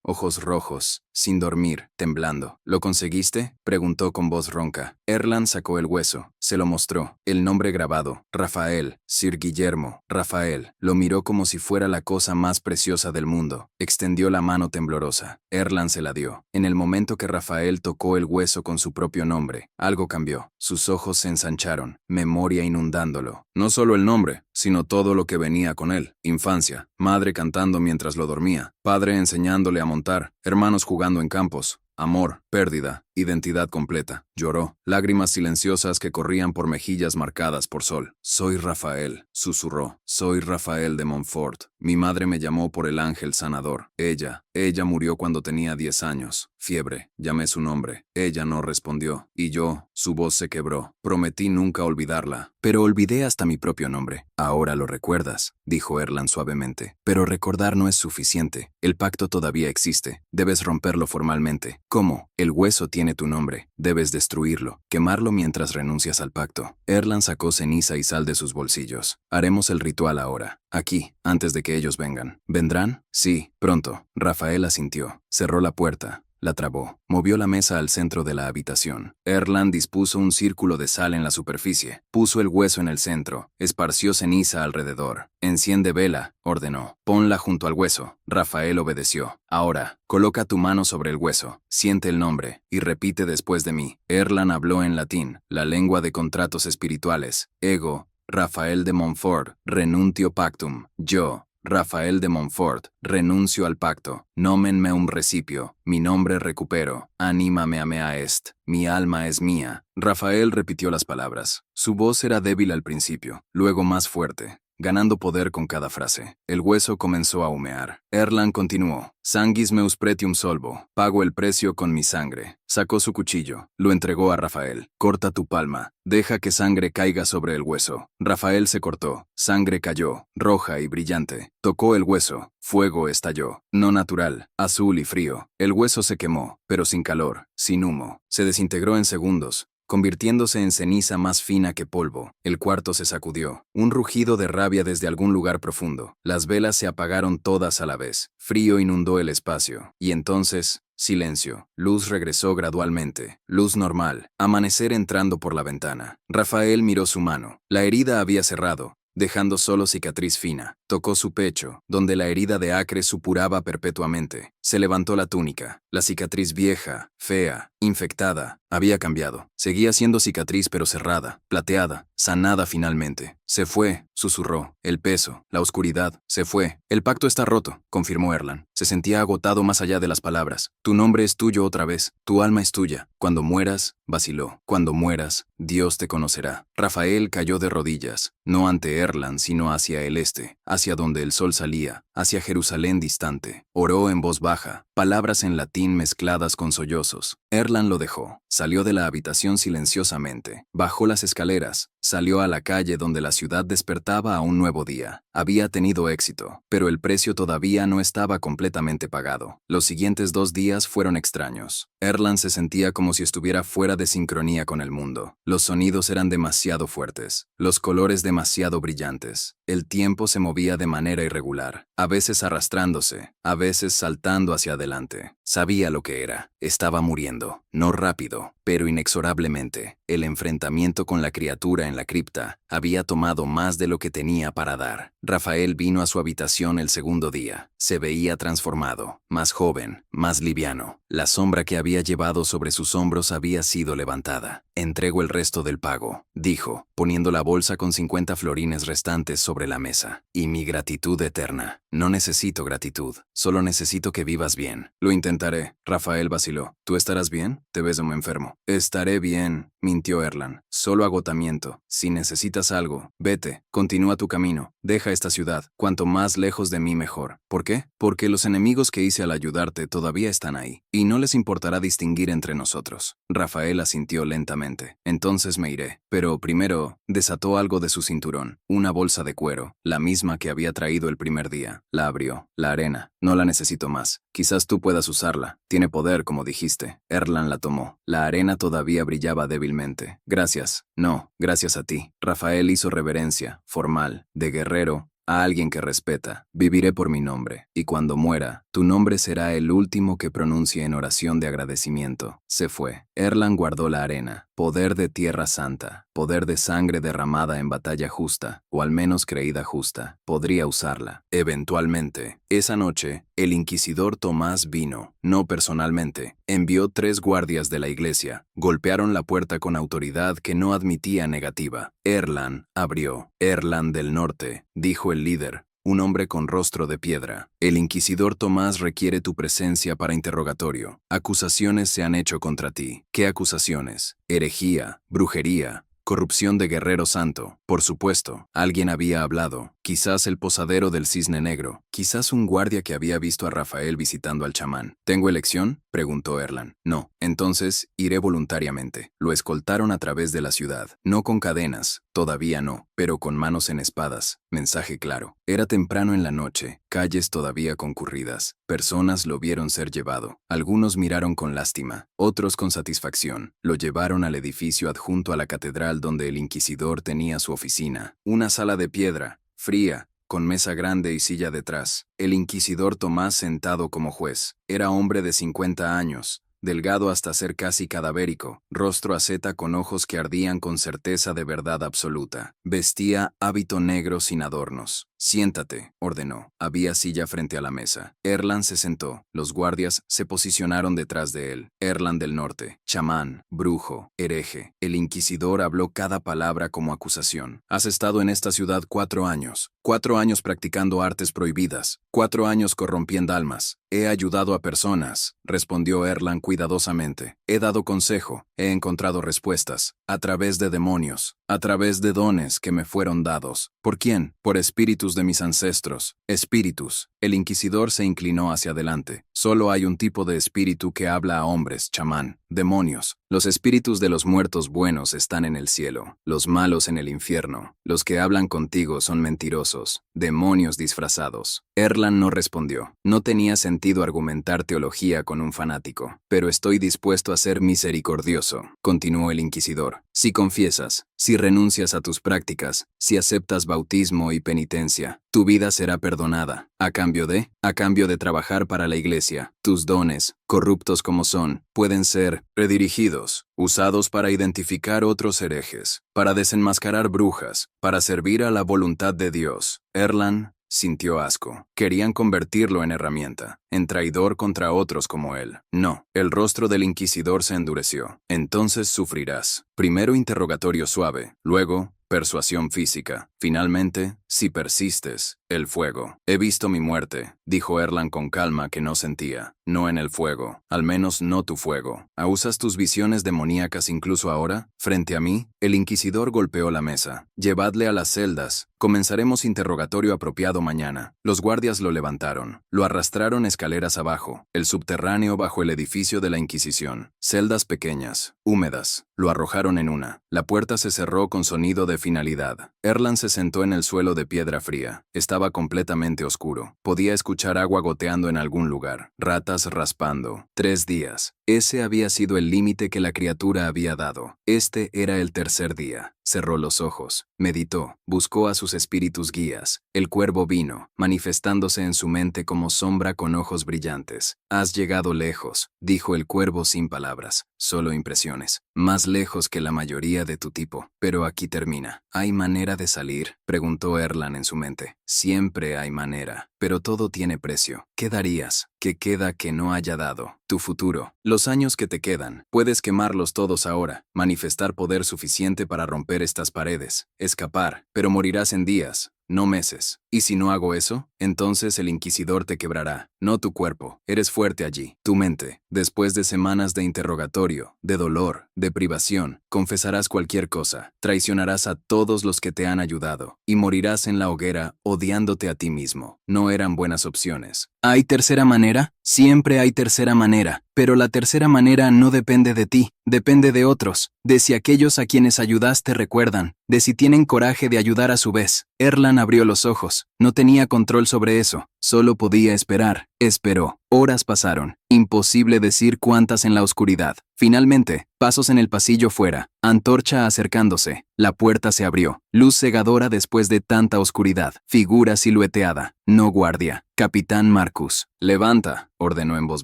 ojos rojos, sin dormir, temblando. ¿Lo conseguiste?, preguntó con voz ronca. Erland sacó el hueso. Se lo mostró. El nombre grabado. Rafael. Sir Guillermo. Rafael. Lo miró como si fuera la cosa más preciosa del mundo. Extendió la mano temblorosa. Erland se la dio. En el momento que Rafael tocó el hueso con su propio nombre, algo cambió. Sus ojos se ensancharon, memoria inundándolo. No solo el nombre, sino todo lo que venía con él. Infancia. Madre cantando mientras lo dormía. Padre enseñándole a montar. Hermanos jugando en campos. Amor, pérdida, identidad completa. Lloró, lágrimas silenciosas que corrían por mejillas marcadas por sol. Soy Rafael, susurró. Soy Rafael de Montfort. Mi madre me llamó por el ángel sanador. Ella murió cuando tenía 10 años. Fiebre, llamé su nombre. Ella no respondió. Y yo, su voz se quebró. Prometí nunca olvidarla. Pero olvidé hasta mi propio nombre. Ahora lo recuerdas, dijo Erland suavemente. Pero recordar no es suficiente. El pacto todavía existe. Debes romperlo formalmente. ¿Cómo? El hueso tiene tu nombre. Debes destruirlo, quemarlo mientras renuncias al pacto. Erland sacó ceniza y sal de sus bolsillos. Haremos el ritual ahora. Aquí, antes de que ellos vengan. ¿Vendrán? Sí, pronto. Rafael asintió. Cerró la puerta. La trabó. Movió la mesa al centro de la habitación. Erland dispuso un círculo de sal en la superficie. Puso el hueso en el centro. Esparció ceniza alrededor. Enciende vela, ordenó. Ponla junto al hueso. Rafael obedeció. Ahora, coloca tu mano sobre el hueso. Siente el nombre y repite después de mí. Erland habló en latín, la lengua de contratos espirituales. Ego, Rafael de Montfort, renuntio pactum. Yo, Rafael de Montfort, renuncio al pacto. Nomen meum recipio, mi nombre recupero. Anima mea est, mi alma es mía. Rafael repitió las palabras. Su voz era débil al principio, luego más fuerte, ganando poder con cada frase. El hueso comenzó a humear. Erland continuó. Sanguis meus pretium solvo. Pago el precio con mi sangre. Sacó su cuchillo. Lo entregó a Rafael. Corta tu palma. Deja que sangre caiga sobre el hueso. Rafael se cortó. Sangre cayó, roja y brillante. Tocó el hueso. Fuego estalló. No natural, azul y frío. El hueso se quemó, pero sin calor, sin humo. Se desintegró en segundos, convirtiéndose en ceniza más fina que polvo. El cuarto se sacudió. Un rugido de rabia desde algún lugar profundo. Las velas se apagaron todas a la vez. Frío inundó el espacio. Y entonces, silencio. Luz regresó gradualmente. Luz normal. Amanecer entrando por la ventana. Rafael miró su mano. La herida había cerrado, dejando solo cicatriz fina. Tocó su pecho, donde la herida de acre supuraba perpetuamente. Se levantó la túnica. La cicatriz vieja, fea, infectada, había cambiado. Seguía siendo cicatriz pero cerrada, plateada, sanada finalmente. Se fue, susurró. El peso, la oscuridad, se fue. El pacto está roto, confirmó Erland. Se sentía agotado más allá de las palabras. Tu nombre es tuyo otra vez. Tu alma es tuya. Cuando mueras, vaciló. Cuando mueras, Dios te conocerá. Rafael cayó de rodillas, no ante Erland, sino hacia el este, hacia donde el sol salía, hacia Jerusalén distante. Oró en voz baja, palabras en latín mezcladas con sollozos. Erland lo dejó. Salió de la habitación silenciosamente. Bajó las escaleras. Salió a la calle donde la ciudad despertaba a un nuevo día. Había tenido éxito, pero el precio todavía no estaba completamente pagado. Los siguientes 2 días fueron extraños. Erland se sentía como si estuviera fuera de sincronía con el mundo. Los sonidos eran demasiado fuertes, los colores demasiado brillantes. El tiempo se movía de manera irregular, a veces arrastrándose, a veces saltando hacia adelante. Sabía lo que era. Estaba muriendo, no rápido, pero inexorablemente. El enfrentamiento con la criatura en la cripta había tomado más de lo que tenía para dar. Rafael vino a su habitación el segundo día. Se veía transformado, más joven, más liviano. La sombra que había llevado sobre sus hombros había sido levantada. Entrego el resto del pago, dijo, poniendo la bolsa con 50 florines restantes sobre la mesa. Y mi gratitud eterna. No necesito gratitud, solo necesito que vivas bien. Lo intentaré. Rafael vaciló. ¿Tú estarás bien? Te ves como enfermo. Estaré bien, mintió Erland. Solo agotamiento. Si necesitas algo, vete, continúa tu camino. Deja esta ciudad. Cuanto más lejos de mí, mejor. ¿Por qué? Porque los enemigos que hice al ayudarte todavía están ahí, y no les importará distinguir entre nosotros. Rafael asintió lentamente. Entonces me iré. Pero primero, desató algo de su cinturón. Una bolsa de cuero, la misma que había traído el primer día. La abrió. La arena. No la necesito más. Quizás tú puedas usarla. Tiene poder, como dijiste. Erland la tomó. La arena todavía brillaba débilmente. Gracias. No, gracias a ti. Rafael hizo reverencia, formal, de guerrero, a alguien que respeta. Viviré por mi nombre, y cuando muera, tu nombre será el último que pronuncie en oración de agradecimiento. Se fue. Erland guardó la arena. Poder de tierra santa, poder de sangre derramada en batalla justa, o al menos creída justa. Podría usarla. Eventualmente, esa noche, el inquisidor Tomás vino, no personalmente. Envió 3 guardias de la iglesia. Golpearon la puerta con autoridad que no admitía negativa. Erland abrió. Erland del norte, dijo el líder. un hombre con rostro de piedra. El inquisidor Tomás requiere tu presencia para interrogatorio. Acusaciones se han hecho contra ti. ¿Qué acusaciones? Herejía, brujería, corrupción de Guerrero Santo. Por supuesto, alguien había hablado. Quizás el posadero del Cisne Negro. Quizás un guardia que había visto a Rafael visitando al chamán. ¿Tengo elección?, preguntó Erlan. No. Entonces, iré voluntariamente. Lo escoltaron a través de la ciudad. No con cadenas, todavía no, pero con manos en espadas. Mensaje claro. Era temprano en la noche, calles todavía concurridas. Personas lo vieron ser llevado. Algunos miraron con lástima, otros con satisfacción. Lo llevaron al edificio adjunto a la catedral donde el inquisidor tenía su oficina. Una sala de piedra, fría, con mesa grande y silla detrás. El inquisidor Tomás sentado como juez. Era hombre de 50 años, delgado hasta ser casi cadavérico, rostro asceta con ojos que ardían con certeza de verdad absoluta. Vestía hábito negro sin adornos. Siéntate, ordenó. Había silla frente a la mesa. Erlan se sentó. Los guardias se posicionaron detrás de él. Erlan del Norte, chamán, brujo, hereje. El inquisidor habló cada palabra como acusación. Has estado en esta ciudad 4 años. 4 años practicando artes prohibidas. 4 años corrompiendo almas. He ayudado a personas, respondió Erlan cuidadosamente. He dado consejo, he encontrado respuestas. A través de demonios, a través de dones que me fueron dados. ¿Por quién? Por espíritus de mis ancestros. Espíritus. El inquisidor se inclinó hacia adelante. Solo hay un tipo de espíritu que habla a hombres, chamán. Demonios. Los espíritus de los muertos buenos están en el cielo, los malos en el infierno. Los que hablan contigo son mentirosos, demonios disfrazados. Erlan no respondió. No tenía sentido argumentar teología con un fanático. Pero estoy dispuesto a ser misericordioso, continuó el inquisidor. Si confiesas, si renuncias a tus prácticas, si aceptas bautismo y penitencia, tu vida será perdonada. ¿A cambio de trabajar para la iglesia? Tus dones, corruptos como son, pueden ser redirigidos, usados para identificar otros herejes, para desenmascarar brujas, para servir a la voluntad de Dios. Erlan sintió asco. Querían convertirlo en herramienta, en traidor contra otros como él. No, el rostro del inquisidor se endureció. Entonces sufrirás. Primero interrogatorio suave, luego persuasión física. Finalmente, si persistes, el fuego. He visto mi muerte, dijo Erlan con calma que no sentía. No en el fuego, al menos no tu fuego. ¿Usas tus visiones demoníacas incluso ahora? Frente a mí, el inquisidor golpeó la mesa. Llevadle a las celdas. Comenzaremos interrogatorio apropiado mañana. Los guardias lo levantaron. Lo arrastraron escaleras abajo, el subterráneo bajo el edificio de la Inquisición. Celdas pequeñas, húmedas. Lo arrojaron en una. La puerta se cerró con sonido de finalidad. Erlan se sentó en el suelo de piedra fría. Estaba completamente oscuro. Podía escuchar agua goteando en algún lugar. Ratas raspando. 3 días. Ese había sido el límite que la criatura había dado. Este era el tercer día. Cerró los ojos, meditó, buscó a sus espíritus guías. El cuervo vino, manifestándose en su mente como sombra con ojos brillantes. Has llegado lejos, dijo el cuervo sin palabras, solo impresiones. Más lejos que la mayoría de tu tipo. Pero aquí termina. ¿Hay manera de salir?, preguntó Erlan en su mente. Siempre hay manera, pero todo tiene precio. ¿Qué darías? ¿Qué queda que no haya dado? Tu futuro. Los años que te quedan. Puedes quemarlos todos ahora, manifestar poder suficiente para romper estas paredes, escapar, pero morirás en días, no meses. ¿Y si no hago eso? Entonces el inquisidor te quebrará, no tu cuerpo. Eres fuerte allí. Tu mente, después de semanas de interrogatorio, de dolor, de privación, confesarás cualquier cosa, traicionarás a todos los que te han ayudado, y morirás en la hoguera odiándote a ti mismo. No eran buenas opciones. ¿Hay tercera manera? Siempre hay tercera manera, pero la tercera manera no depende de ti, depende de otros, de si aquellos a quienes ayudaste recuerdan, de si tienen coraje de ayudar a su vez. Erlan abrió los ojos. No tenía control sobre eso, solo podía esperar. Esperó. Horas pasaron. Imposible decir cuántas en la oscuridad. Finalmente, pasos en el pasillo fuera, antorcha acercándose. La puerta se abrió. Luz cegadora después de tanta oscuridad. Figura silueteada. No guardia. Capitán Marcus. Levanta, ordenó en voz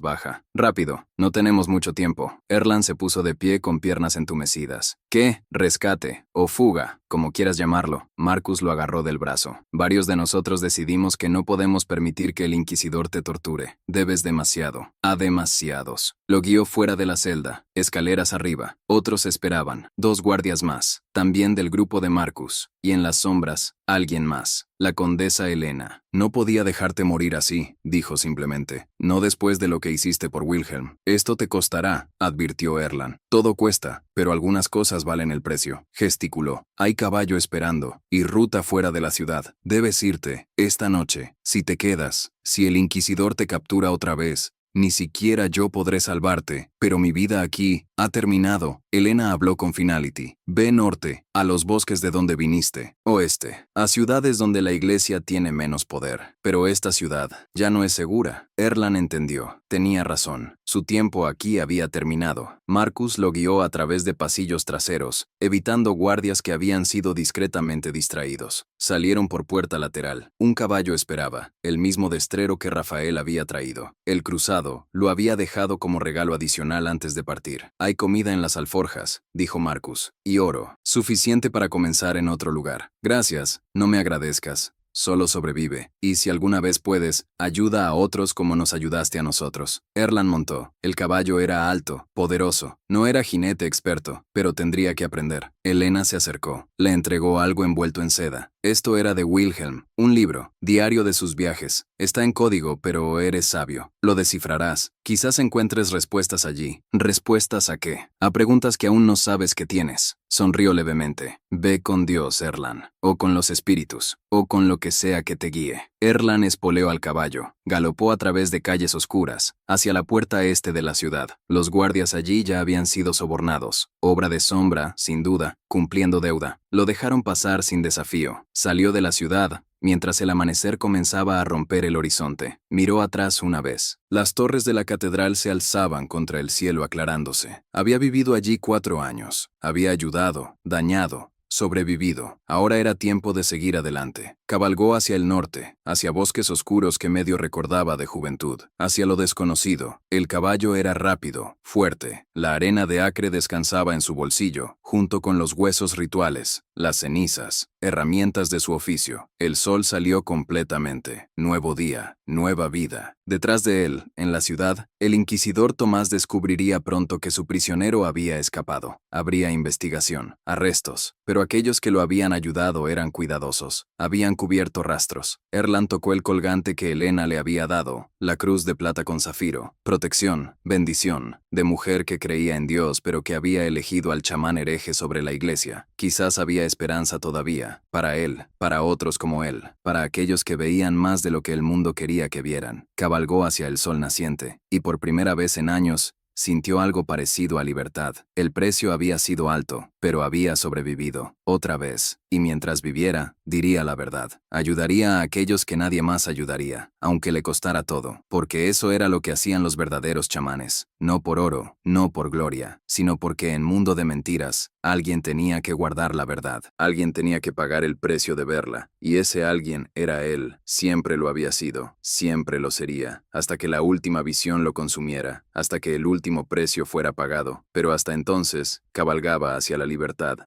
baja. Rápido, no tenemos mucho tiempo. Erlan se puso de pie con piernas entumecidas. ¿Qué? Rescate, o fuga, como quieras llamarlo. Marcus lo agarró del brazo. Varios de nosotros decidimos que no podemos permitir que el inquisidor te torture. Debes demasiado. A demasiados. Lo guió fuera de la celda, escaleras arriba. Otros esperaban, 2 guardias más, también del grupo de Marcus, y en las sombras, alguien más. La condesa Helena. No podía dejarte morir así, dijo simplemente. No después de lo que hiciste por Wilhelm. Esto te costará, advirtió Erland. Todo cuesta, pero algunas cosas valen el precio. Gesticuló. Hay caballo esperando, y ruta fuera de la ciudad. Debes irte, esta noche. Si te quedas, si el inquisidor te captura otra vez, ni siquiera yo podré salvarte, pero mi vida aquí ha terminado. Helena habló con Finality. Ve norte, a los bosques de donde viniste. Oeste, a ciudades donde la iglesia tiene menos poder. Pero esta ciudad ya no es segura. Erland entendió. Tenía razón. Su tiempo aquí había terminado. Marcus lo guió a través de pasillos traseros, evitando guardias que habían sido discretamente distraídos. Salieron por puerta lateral. Un caballo esperaba, el mismo destrero que Rafael había traído. El cruzado lo había dejado como regalo adicional antes de partir. Hay comida en las alforjas, dijo Marcus, y oro, suficiente para comenzar en otro lugar. Gracias, no me agradezcas. Solo sobrevive, y si alguna vez puedes, ayuda a otros como nos ayudaste a nosotros. Erland montó. El caballo era alto, poderoso. No era jinete experto, pero tendría que aprender. Helena se acercó. Le entregó algo envuelto en seda. Esto era de Wilhelm, un libro, diario de sus viajes. Está en código, pero eres sabio. Lo descifrarás. Quizás encuentres respuestas allí. ¿Respuestas a qué? A preguntas que aún no sabes que tienes. Sonrió levemente. Ve con Dios, Erland. O con los espíritus. O con lo que sea que te guíe. Erland espoleó al caballo. Galopó a través de calles oscuras, hacia la puerta este de la ciudad. Los guardias allí ya habían sido sobornados. Obra de sombra, sin duda, cumpliendo deuda. Lo dejaron pasar sin desafío. Salió de la ciudad, mientras el amanecer comenzaba a romper el horizonte. Miró atrás una vez. Las torres de la catedral se alzaban contra el cielo aclarándose. Había vivido allí 4 años. Había ayudado, dañado, sobrevivido. Ahora era tiempo de seguir adelante. Cabalgó hacia el norte, hacia bosques oscuros que medio recordaba de juventud, hacia lo desconocido. El caballo era rápido, fuerte. La arena de acre descansaba en su bolsillo, junto con los huesos rituales, las cenizas, herramientas de su oficio. El sol salió completamente. Nuevo día, nueva vida. Detrás de él, en la ciudad, el inquisidor Tomás descubriría pronto que su prisionero había escapado. Habría investigación, arrestos, pero aquellos que lo habían ayudado eran cuidadosos. Habían cubierto rastros. Erland tocó el colgante que Helena le había dado, la cruz de plata con zafiro, protección, bendición, de mujer que creía en Dios pero que había elegido al chamán hereje sobre la iglesia. Quizás había esperanza todavía, para él, para otros como él, para aquellos que veían más de lo que el mundo quería que vieran. Cabalgó hacia el sol naciente, y por primera vez en años, sintió algo parecido a libertad. El precio había sido alto, pero había sobrevivido. Otra vez. Y mientras viviera, diría la verdad. Ayudaría a aquellos que nadie más ayudaría, aunque le costara todo. Porque eso era lo que hacían los verdaderos chamanes. No por oro, no por gloria, sino porque en mundo de mentiras, alguien tenía que guardar la verdad. Alguien tenía que pagar el precio de verla. Y ese alguien era él. Siempre lo había sido. Siempre lo sería. Hasta que la última visión lo consumiera. Hasta que el último precio fuera pagado. Pero hasta entonces, cabalgaba hacia la libertad.